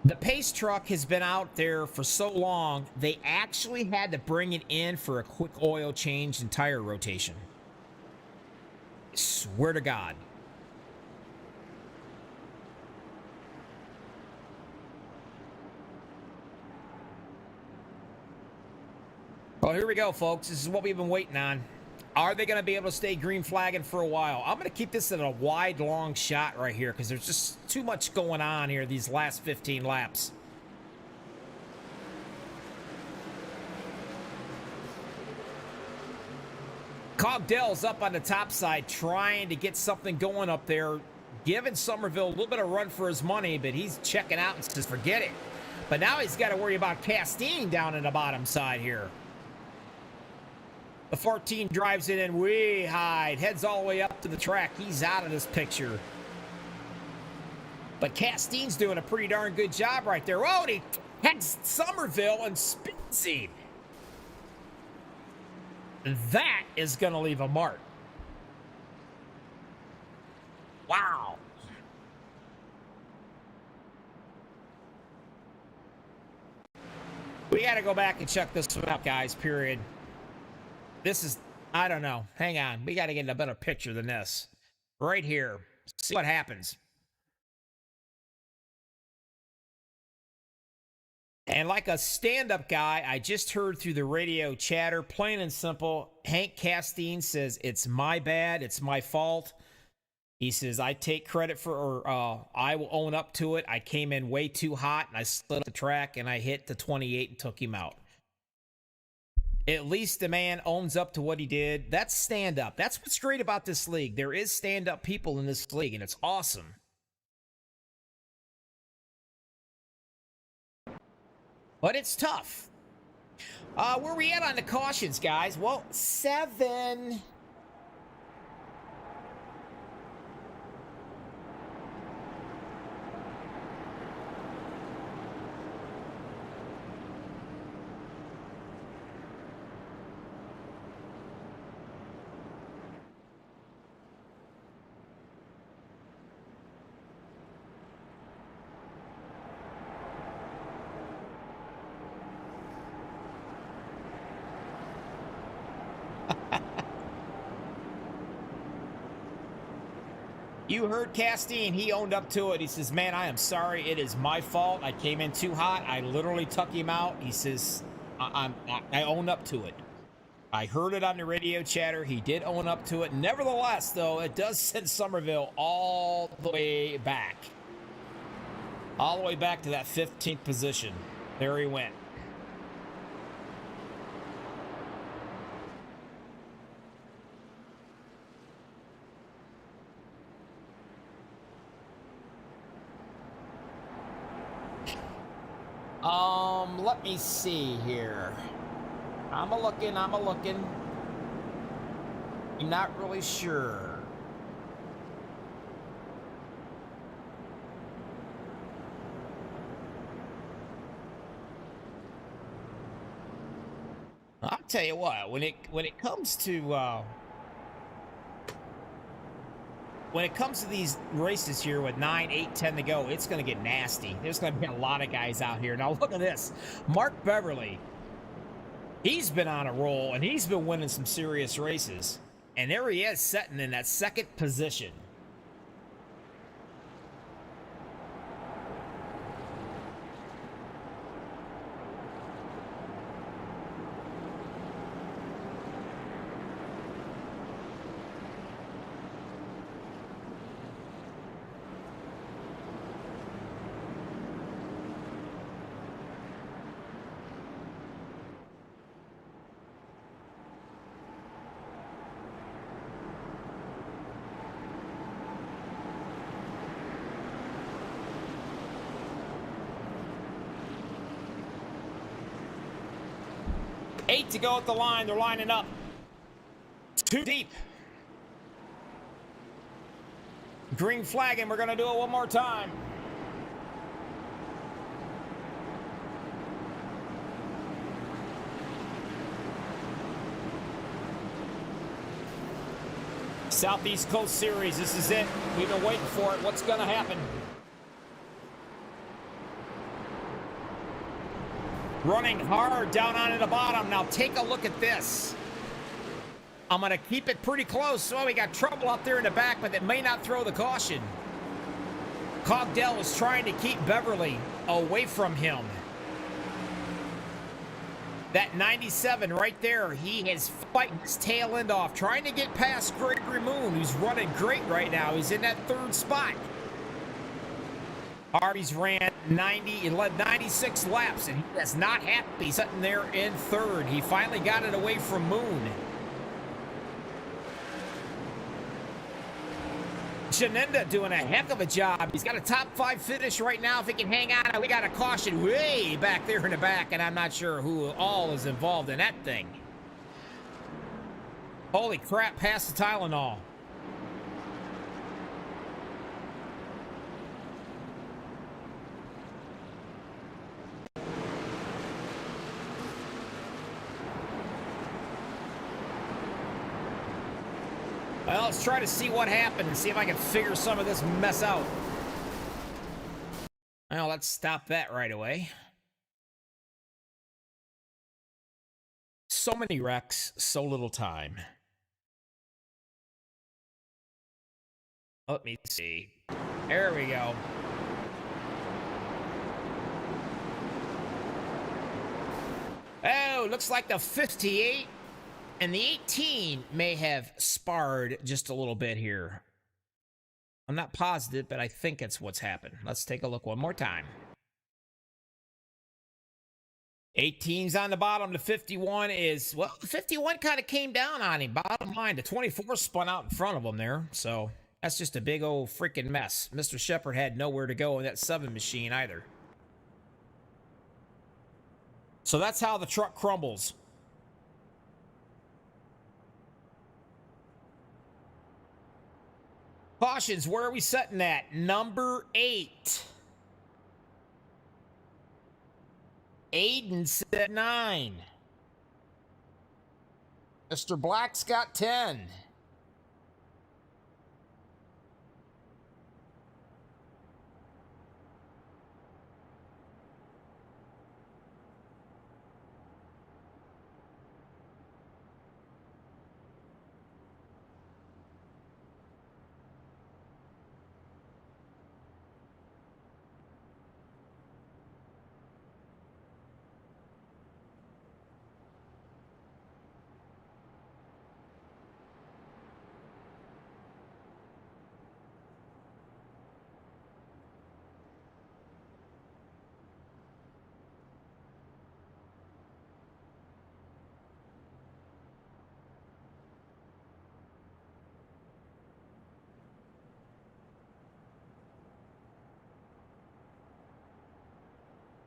The pace truck has been out there for so long, they actually had to bring it in for a quick oil change and tire rotation. I swear to God. Well, here we go, folks. This is what we've been waiting on. Are they going to be able to stay green flagging for a while? I'm going to keep this at a wide, long shot right here because there's just too much going on here these last 15 laps. Cogdell's up on the top side trying to get something going up there, giving Somerville a little bit of run for his money, but he's checking out and says, forget it. But now he's got to worry about Castine down in the bottom side here. The 14 drives it in way high, heads all the way up to the track. He's out of this picture. But Castine's doing a pretty darn good job right there. Oh, and he heads Somerville and spins him. That is going to leave a mark. Wow. We got to go back and check this one out, guys, period. This is, I don't know. Hang on. We got to get a better picture than this. Right here. See what happens. And like a stand-up guy, I just heard through the radio chatter, plain and simple, Hank Castine says, it's my bad. It's my fault. He says, I take credit for, or I will own up to it. I came in way too hot, and I slid up the track, and I hit the 28 and took him out. At least the man owns up to what he did. That's stand-up. That's what's great about this league. There is stand-up people in this league, and it's awesome. But it's tough. Where are we at on the cautions, guys? Well, 7. You heard Castine. He owned up to it. He says, man, I am sorry. It is my fault. I came in too hot. I literally took him out. He says, I own up to it. I heard it on the radio chatter. He did own up to it. Nevertheless, though, it does send Somerville all the way back. All the way back to that 15th position. There he went. Let me see here. I'm a-looking. I'm not really sure. I'll tell you what, when it comes to these races here with 9, 8, 10 to go, it's going to get nasty. There's going to be a lot of guys out here. Now look at this. Mark Beverly, he's been on a roll, and he's been winning some serious races. And there he is, sitting in that second position. 8 to go at the line. They're lining up. 2 deep. Green flag, and we're going to do it one more time. Southeast Coast Series, this is it. We've been waiting for it. What's going to happen? Running hard down onto the bottom. Now take a look at this. I'm going to keep it pretty close. Well, we got trouble out there in the back, but it may not throw the caution. Cogdell is trying to keep Beverly away from him. That 97 right there, he is fighting his tail end off, trying to get past Gregory Moon, who's running great right now. He's in that 3rd spot. Harvey's ran 90, he led 96 laps, and he is not happy sitting there in 3rd. He finally got it away from Moon. Shenenda doing a heck of a job. He's got a top 5 finish right now. If he can hang on, we got a caution way back there in the back, and I'm not sure who all is involved in that thing. Holy crap, pass the Tylenol. Well, let's try to see what happened and see if I can figure some of this mess out. Well, let's stop that right away. So many wrecks, so little time. Let me see. There we go. Oh, looks like the 58 and the 18 may have sparred just a little bit here. I'm not positive, but I think it's what's happened. Let's take a look one more time. 18's on the bottom. The 51 is, well, the 51 kind of came down on him. Bottom line, the 24 spun out in front of him there. So that's just a big old freaking mess. Mr. Shepard had nowhere to go in that 7 machine either. So that's how the truck crumbles. Cautions, where are we setting at? Number 8. Aiden said 9. Mr. Black's got 10.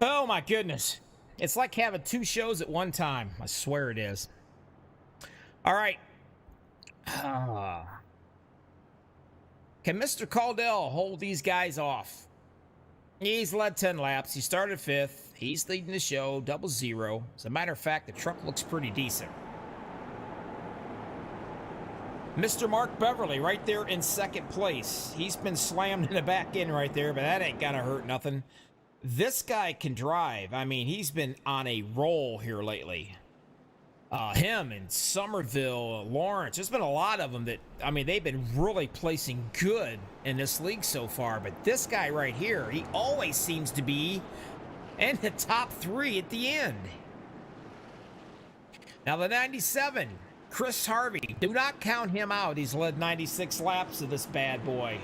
Oh my goodness. It's like having 2 shows at one time. I swear it is. All right. Can Mr. Caldell hold these guys off? He's led 10 laps. He started 5th. He's leading the show, 00. As a matter of fact, the truck looks pretty decent. Mr. Mark Beverly right there in 2nd place. He's been slammed in the back end right there, but that ain't gonna hurt nothing. This guy can drive. I mean, he's been on a roll here lately. Him and Somerville, Lawrence, there's been a lot of them that, I mean, they've been really placing good in this league so far. But this guy right here, he always seems to be in the top 3 at the end. Now the 97, Chris Harvey, do not count him out. He's led 96 laps of this bad boy.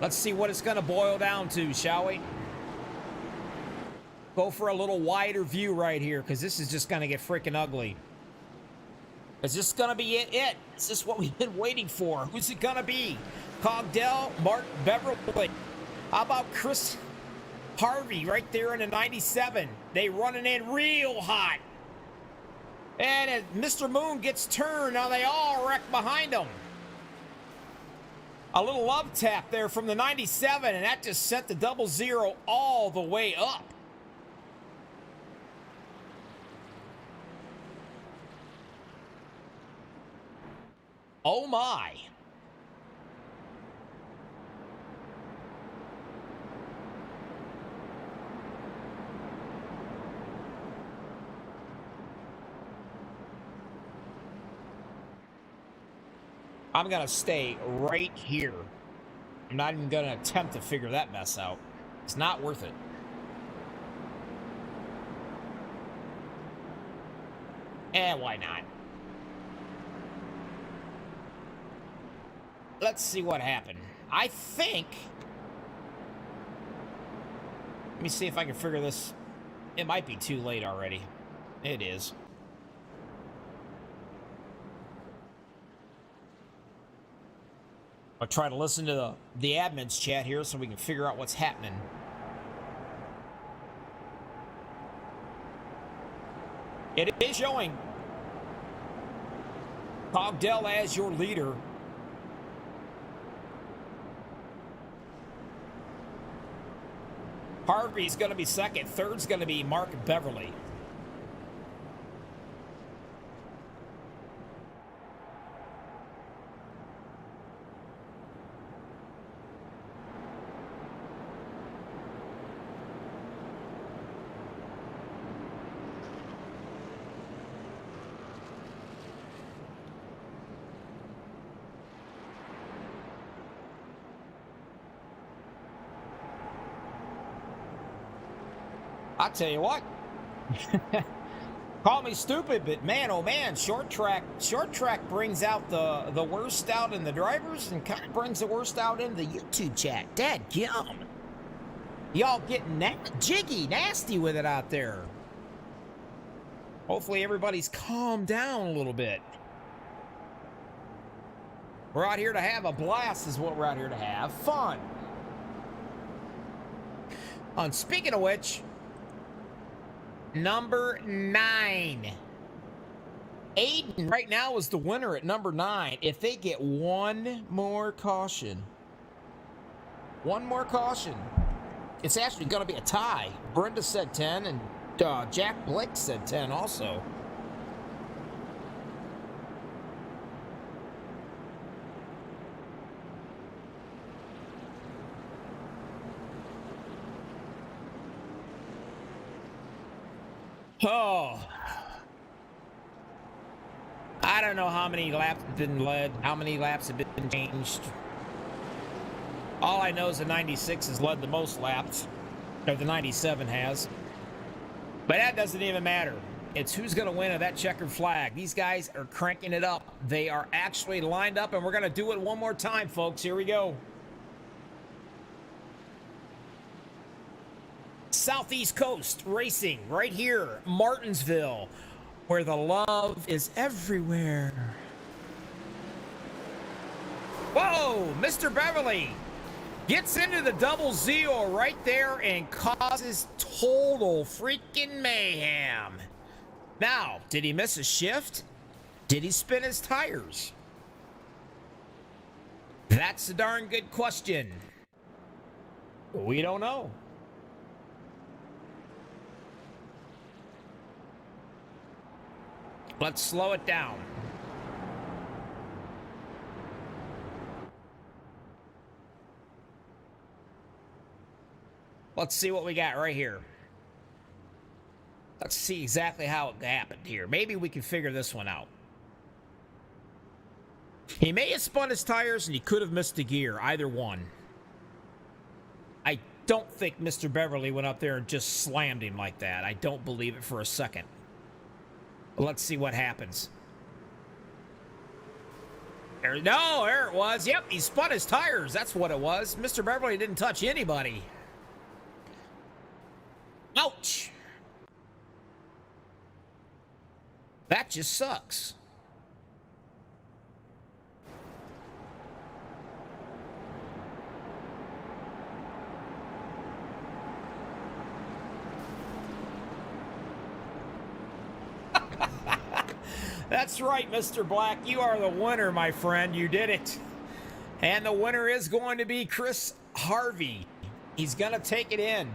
Let's see what it's going to boil down to, shall we? Go for a little wider view right here, because this is just going to get freaking ugly. Is this going to be it? Is this what we've been waiting for? Who's it going to be? Cogdell, Mark Beverly. How about Chris Harvey right there in the 97. They running in real hot. And as Mr. Moon gets turned, now they all wreck behind him. A little love tap there from the 97, and that just sent the 00 all the way up. Oh my. I'm going to stay right here. I'm not even going to attempt to figure that mess out. It's not worth it. Why not? Let's see what happened. I think... Let me see if I can figure this. It might be too late already. It is. I'll try to listen to the admin's chat here so we can figure out what's happening. It is showing Cogdell as your leader. Harvey's going to be second. Third's going to be Mark Beverly. I tell you what, call me stupid, but man, oh man, short track brings out the worst out in the drivers and kind of brings the worst out in the YouTube chat. Dadgum. Y'all getting jiggy, nasty with it out there. Hopefully everybody's calmed down a little bit. We're out here to have a blast is what we're out here to have. Fun. And speaking of which, number 9. Aiden right now is the winner at number 9. If they get one more caution, it's actually going to be a tie. Brenda said 10, and Jack Blake said 10 also. Oh, I don't know how many laps have been led, how many laps have been changed. All I know is the 96 has led the most laps, or the 97 has. But that doesn't even matter. It's who's going to win at that checkered flag. These guys are cranking it up. They are actually lined up, and we're going to do it one more time, folks. Here we go. Southeast Coast Racing, right here, Martinsville, where the love is everywhere. Whoa, Mr. Beverly gets into the 00 right there and causes total freaking mayhem. Now, did he miss a shift? Did he spin his tires? That's a darn good question. We don't know. Let's slow it down. Let's see what we got right here. Let's see exactly how it happened here. Maybe we can figure this one out. He may have spun his tires and he could have missed a gear. Either one. I don't think Mr. Beverly went up there and just slammed him like that. I don't believe it for a second. Let's see what happens. There it was. Yep, he spun his tires. That's what it was. Mr. Beverly didn't touch anybody. Ouch. That just sucks. That's right, Mr. Black. You are the winner, my friend. You did it. And the winner is going to be Chris Harvey. He's going to take it in.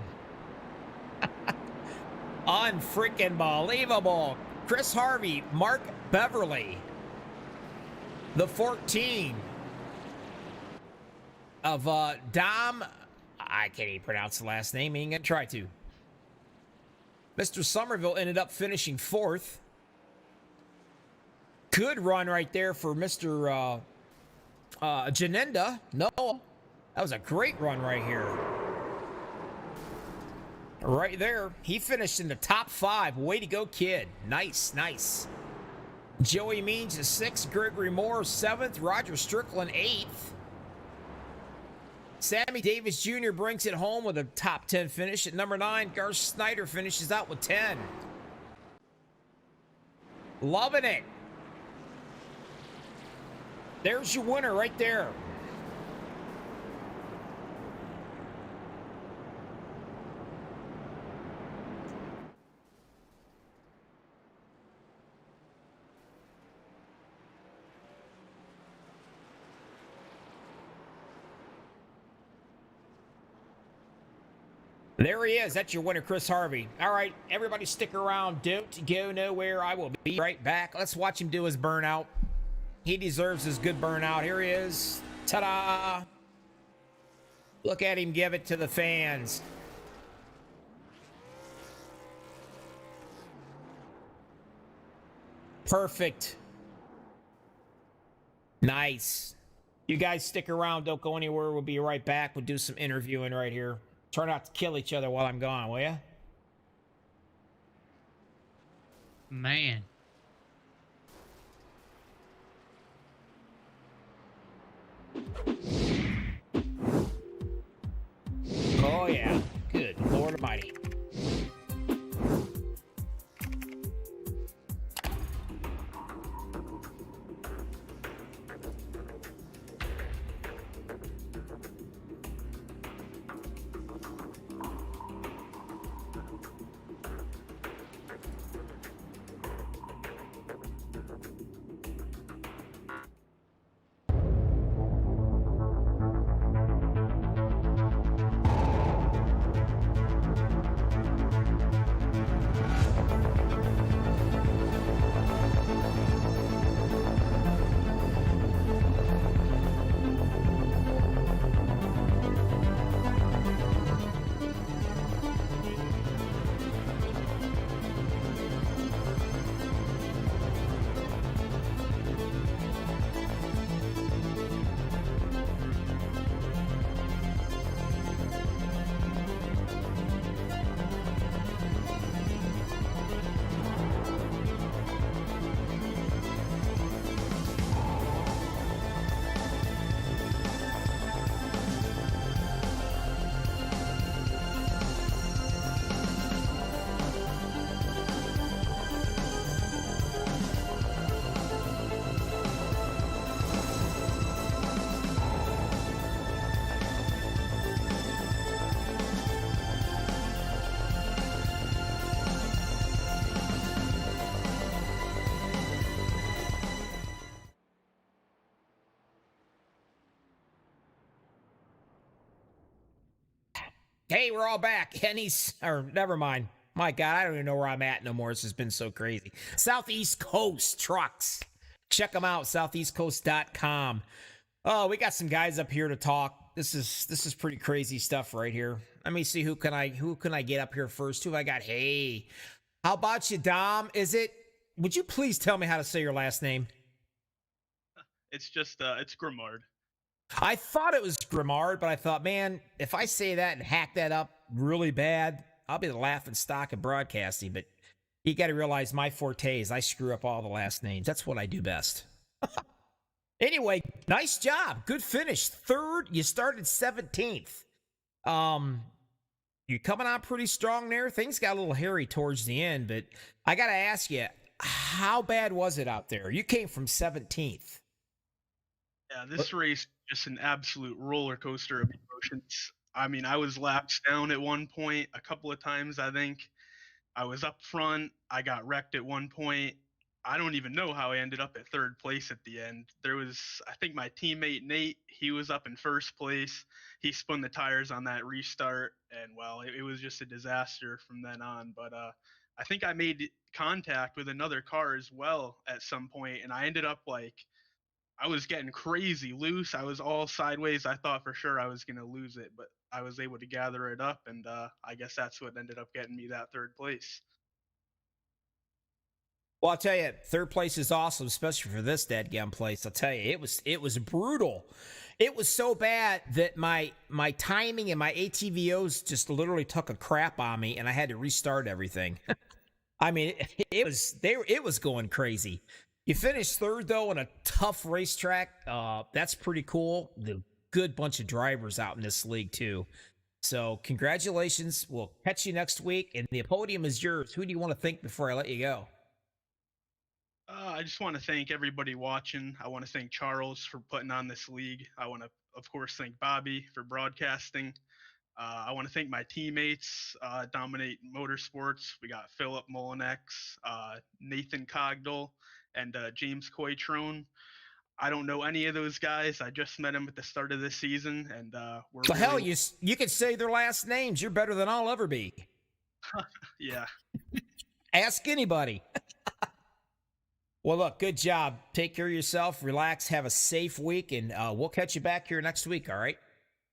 Unfreaking believable. Chris Harvey, Mark Beverly, the 14 of Dom. I can't even pronounce the last name. Ain't gonna try to. Mr. Somerville ended up finishing 4th. Good run right there for Mr. Janenda. No, that was a great run right here. Right there. He finished in the top 5. Way to go, kid. Nice, nice. Joey Means is 6th. Gregory Moore 7th. Roger Strickland 8th. Sammy Davis Jr. brings it home with a top 10 finish at number 9. Garth Snyder finishes out with 10. Loving it. There's your winner right there. There he is. That's your winner, Chris Harvey. All right, everybody stick around. Don't go nowhere. I will be right back. Let's watch him do his burnout. He deserves his good burnout. Here he is. Ta-da! Look at him give it to the fans. Perfect. Nice. You guys stick around. Don't go anywhere. We'll be right back. We'll do some interviewing right here. Try not to kill each other while I'm gone, will ya?
Man.
Oh, yeah. Good Lord Almighty. Hey, we're all back. And never mind. My God, I don't even know where I'm at no more. This has been so crazy. Southeast Coast Trucks. Check them out, southeastcoast.com. Oh, we got some guys up here to talk. This is pretty crazy stuff right here. Let me see who can I get up here first? Who have I got? Hey, how about you, Dom? Would you please tell me how to say your last name?
It's just it's Grimard.
I thought it was Grimard, but I thought, man, if I say that and hack that up really bad, I'll be the laughing stock of broadcasting. But you got to realize my forte is I screw up all the last names. That's what I do best. Anyway, nice job. Good finish. 3rd. You started 17th. You're coming on pretty strong there. Things got a little hairy towards the end, but I got to ask you, how bad was it out there? You came from 17th.
Yeah, this race just an absolute roller coaster of emotions. I mean, I was laps down at one point a couple of times, I think. I was up front. I got wrecked at one point. I don't even know how I ended up at third place at the end. There was, I think, my teammate Nate. He was up in first place. He spun the tires on that restart, and well, it was just a disaster from then on. But I think I made contact with another car as well at some point, and I ended up like I was getting crazy loose. I was all sideways. I thought for sure I was gonna lose it, but I was able to gather it up, and I guess that's what ended up getting me that third place.
Well, I'll tell you, third place is awesome, especially for this dadgum place. I'll tell you, it was brutal. It was so bad that my timing and my ATVOs just literally took a crap on me, and I had to restart everything. I mean, it was going crazy. You finished third though on a tough racetrack. That's pretty cool. The good bunch of drivers out in this league too. So congratulations. We'll catch you next week, and the podium is yours. Who do you want to thank before I let you go?
I just want to thank everybody watching. I want to thank Charles for putting on this league. I want to, of course, thank Bobby for broadcasting. I want to thank my teammates, Dominate Motorsports. We got Philip Molinex, Nathan Cogdell, and James Coitrone. I don't know any of those guys. I just met them at the start of this season, and we're
The hell,
really,
you can say their last names. You're better than I'll ever be.
yeah.
Ask anybody. Well, look, good job. Take care of yourself. Relax. Have a safe week, and we'll catch you back here next week. All right.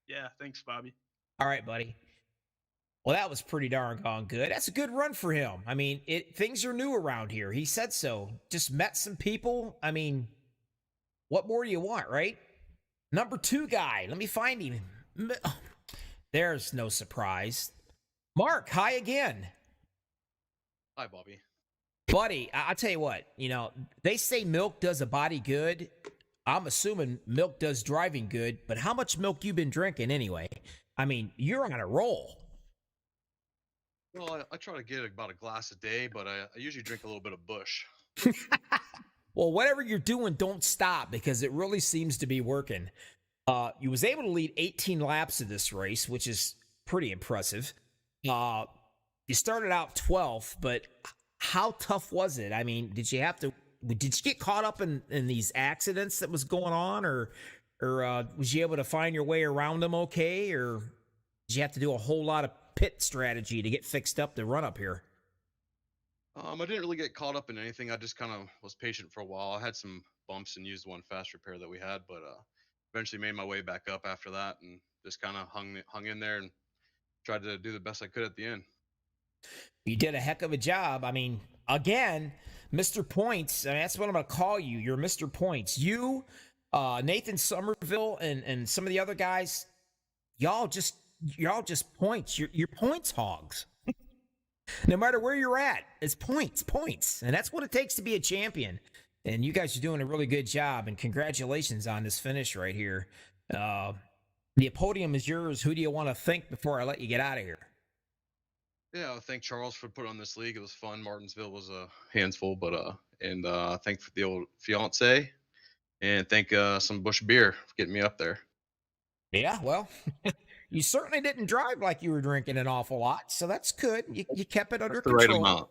Yeah, thanks, Bobby.
All right, buddy. Well, that was pretty darn gone good. That's a good run for him. I mean, things are new around here. He said so. Just met some people. I mean, what more do you want, right? Number 2 guy. Let me find him. There's no surprise. Mark, hi again.
Hi, Bobby.
Buddy, I'll tell you what, they say milk does a body good. I'm assuming milk does driving good, but how much milk you been drinking anyway? I mean, you're on a roll.
Well, I try to get about a glass a day, but I usually drink a little bit of Bush.
Well, whatever you're doing, don't stop because it really seems to be working. You was able to lead 18 laps of this race, which is pretty impressive. You started out 12th, but how tough was it? I mean, did you get caught up in these accidents that was going on, or was you able to find your way around them okay, or did you have to do a whole lot of pit strategy to get fixed up to run up here?
I didn't really get caught up in anything. I just kind of was patient for a while. I had some bumps and used one fast repair that we had, but eventually made my way back up after that and just kind of hung in there and tried to do the best I could at the end.
You did a heck of a job. I mean, again, Mr. Points. I mean, that's what I'm going to call you. You're Mr. Points. You, Nathan Somerville, and some of the other guys, y'all just points. You're points hogs. No matter where you're at, it's points, and that's what it takes to be a champion. And you guys are doing a really good job. And congratulations on this finish right here. The podium is yours. Who do you want to thank before I let you get out of here?
Yeah, I thank Charles for putting on this league. It was fun. Martinsville was a handsful, but thank the old fiance, and thank some Bush beer for getting me up there.
Yeah, well, you certainly didn't drive like you were drinking an awful lot, so that's good. You kept it under control.
Just the right amount.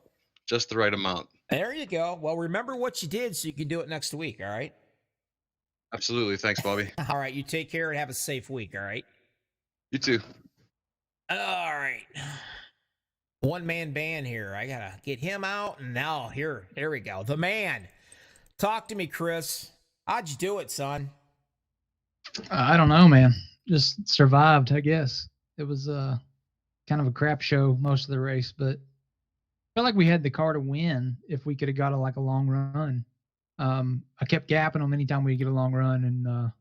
Just the right amount.
There you go. Well, remember what you did so you can do it next week, all right?
Absolutely. Thanks, Bobby.
All right, you take care and have a safe week, all right?
You too.
All right. One-man band here. I got to get him out, and now here we go. The man. Talk to me, Chris. How'd you do it, son?
I don't know, man. Just survived, I guess. It was kind of a crap show most of the race, but I felt like we had the car to win if we could have got a long run. I kept gapping them anytime we get a long run, and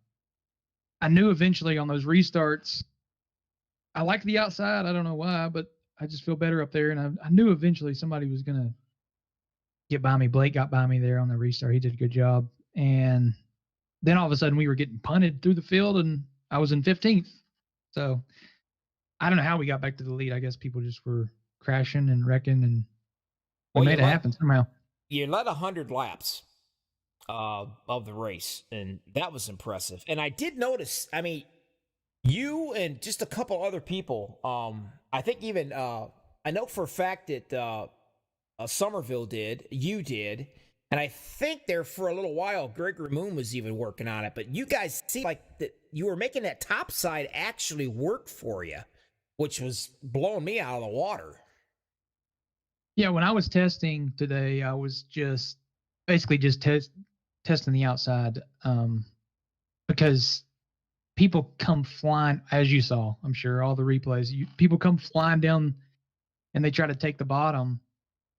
I knew eventually on those restarts, I like the outside. I don't know why, but I just feel better up there, and I knew eventually somebody was going to get by me. Blake got by me there on the restart. He did a good job. And then all of a sudden we were getting punted through the field, and I was in 15th. So I don't know how we got back to the lead. I guess people just were crashing and wrecking, and we made it happen somehow.
You led 100 laps of the race, and that was impressive. And I did notice, I mean, you and just a couple other people, I think even, I know for a fact that Somerville did, you did, And I think there for a little while, Gregory Moon was even working on it. But you guys seem like that you were making that top side actually work for you, which was blowing me out of the water.
Yeah, when I was testing today, I was just basically just testing the outside because people come flying, as you saw, I'm sure, all the replays. People come flying down and they try to take the bottom.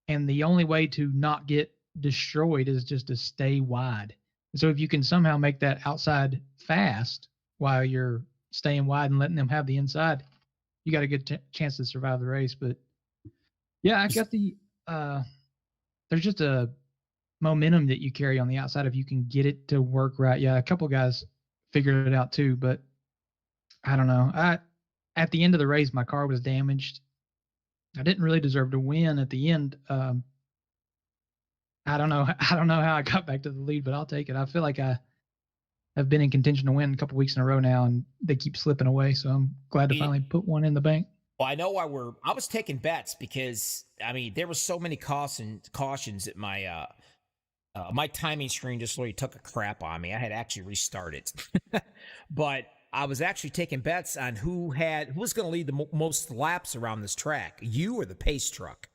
And the only way to not get destroyed is just to stay wide. So if you can somehow make that outside fast while you're staying wide and letting them have the inside, you got a good chance to survive the race. But yeah, I got the there's just a momentum that you carry on the outside if you can get it to work right. Yeah, a couple guys figured it out too, but I don't know. At the end of the race, my car was damaged. I didn't really deserve to win at the end. I don't know. I don't know how I got back to the lead, but I'll take it. I feel like I have been in contention to win a couple weeks in a row now, and they keep slipping away. So I'm glad to finally put one in the bank.
Well, I know why I was taking bets because I mean there were so many cautions that my my timing screen just literally took a crap on me. I had to actually restart it, but I was actually taking bets on who was going to lead the most laps around this track, you or the pace truck.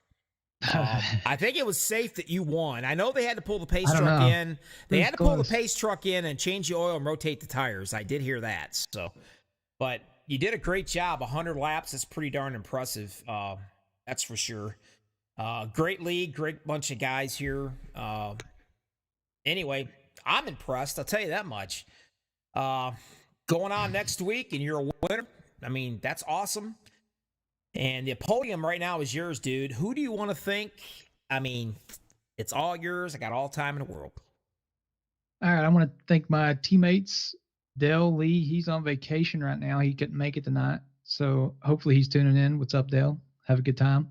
I think it was safe that you won. I know they had to pull the pace truck in. They had to pull the pace truck in and change the oil and rotate the tires. I did hear that. So, but you did a great job. 100 laps. That's pretty darn impressive. That's for sure. Great league. Great bunch of guys here. Anyway, I'm impressed. I'll tell you that much. Going on next week, and you're a winner. I mean, that's awesome. And the podium right now is yours, dude. Who do you want to thank? I mean, it's all yours. I got all time in the world.
All right, I want to thank my teammates. Dale Lee, he's on vacation right now. He couldn't make it tonight, so hopefully he's tuning in. What's up, Dale? Have a good time.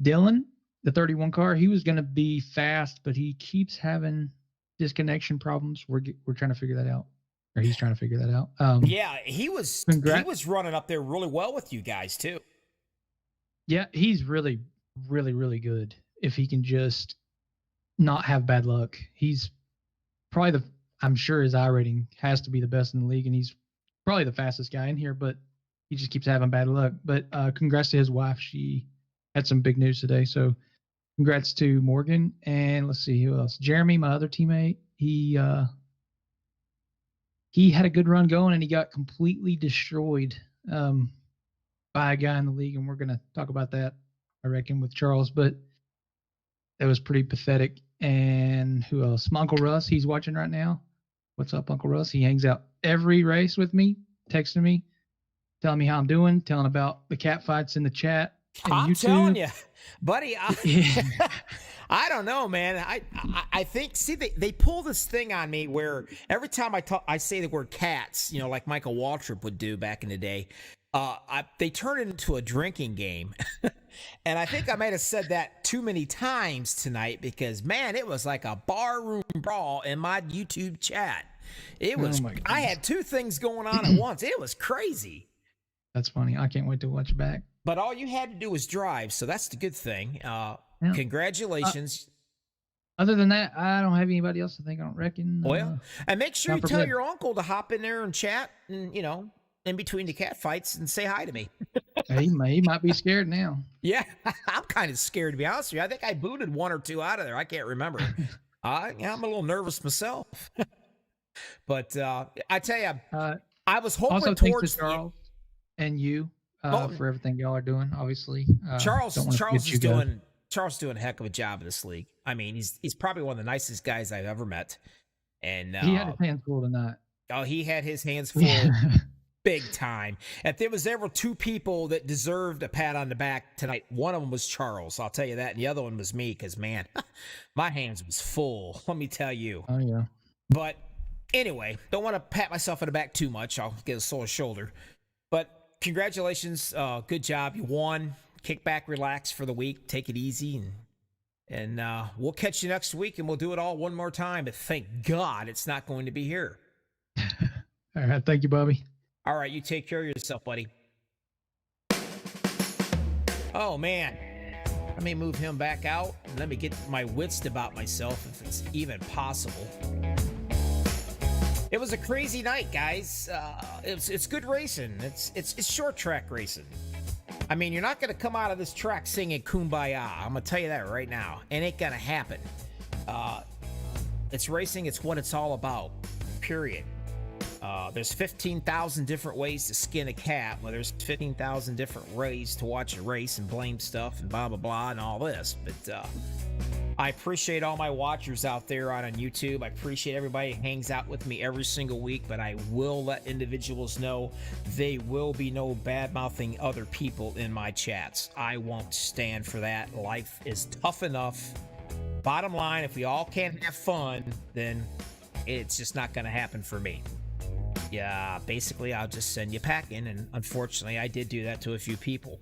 Dylan, the 31 car, he was going to be fast, but he keeps having disconnection problems. We're trying to figure that out. Or he's trying to figure that out.
Yeah, he was running up there really well with you guys too.
Yeah, he's really, really, really good. If he can just not have bad luck, he's probably I'm sure his I rating has to be the best in the league, and he's probably the fastest guy in here. But he just keeps having bad luck. But congrats to his wife. She had some big news today, so congrats to Morgan. And let's see who else. Jeremy, my other teammate. He had a good run going, and he got completely destroyed by a guy in the league, and we're going to talk about that, I reckon, with Charles. But it was pretty pathetic. And who else? My Uncle Russ, he's watching right now. What's up, Uncle Russ? He hangs out every race with me, texting me, telling me how I'm doing, telling about the cat fights in the chat.
I'm telling you, buddy. I don't know, man. I think, see, they pull this thing on me where every time I say the word cats, you know, like Michael Waltrip would do back in the day, they turn it into a drinking game. And I think I might have said that too many times tonight because, man, it was like a barroom brawl in my YouTube chat. It was, I had two things going on at once. It was crazy.
That's funny. I can't wait to watch it back.
But all you had to do was drive, so that's the good thing. Congratulations.
Other than that, I don't have anybody else to thank. I don't reckon.
Well, and make sure you tell your uncle to hop in there and chat, and you know, in between the cat fights, and say hi to me.
He might be scared now.
Yeah, I'm kind of scared, to be honest with you. I think I booted one or two out of there. I can't remember. I'm a little nervous myself. But I tell you, I was hoping
also
towards
Charles and you for everything y'all are doing. Obviously,
Charles is doing a heck of a job in this league. I mean, he's probably one of the nicest guys I've ever met. And
he had his hands full tonight.
Oh, he had his hands full. Big time. If there was ever two people that deserved a pat on the back tonight, one of them was Charles. I'll tell you that. And the other one was me because, man, my hands was full. Let me tell you.
Oh, yeah.
But anyway, don't want to pat myself on the back too much. I'll get a sore shoulder. But congratulations. Good job. You won. Kick back, relax for the week. Take it easy. And we'll catch you next week, and we'll do it all one more time. But thank God it's not going to be here.
All right. Thank you, Bobby.
All right, you take care of yourself, buddy. Oh, man. Let me move him back out and let me get my wits about myself if it's even possible. It was a crazy night, guys. It's good racing. It's short track racing. I mean, you're not gonna come out of this track singing "Kumbaya." I'm gonna tell you that right now. It ain't gonna happen. It's racing. It's what it's all about. Period. There's 15,000 different ways to skin a cat. Well, there's 15,000 different ways to watch a race and blame stuff and blah blah blah and all this. But I appreciate all my watchers out there on YouTube. I appreciate everybody who hangs out with me every single week, but I will let individuals know they will be no bad-mouthing other people in my chats. I won't stand for that. Life is tough enough. Bottom line, if we all can't have fun, then it's just not going to happen for me. Yeah, basically, I'll just send you packing, and unfortunately, I did do that to a few people.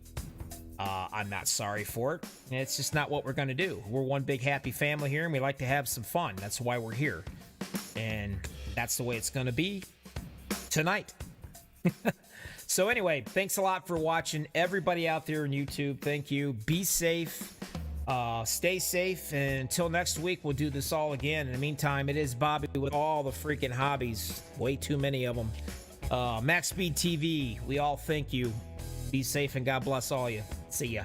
I'm not sorry for it. It's just not what we're going to do. We're one big happy family here, and we like to have some fun. That's why we're here. And that's the way it's going to be tonight. So anyway, thanks a lot for watching. Everybody out there on YouTube, thank you. Be safe. Stay safe. And until next week, we'll do this all again. In the meantime, it is Bobby with all the freaking hobbies. Way too many of them. MaxspeedTV, we all thank you. Be safe and God bless all you. See ya.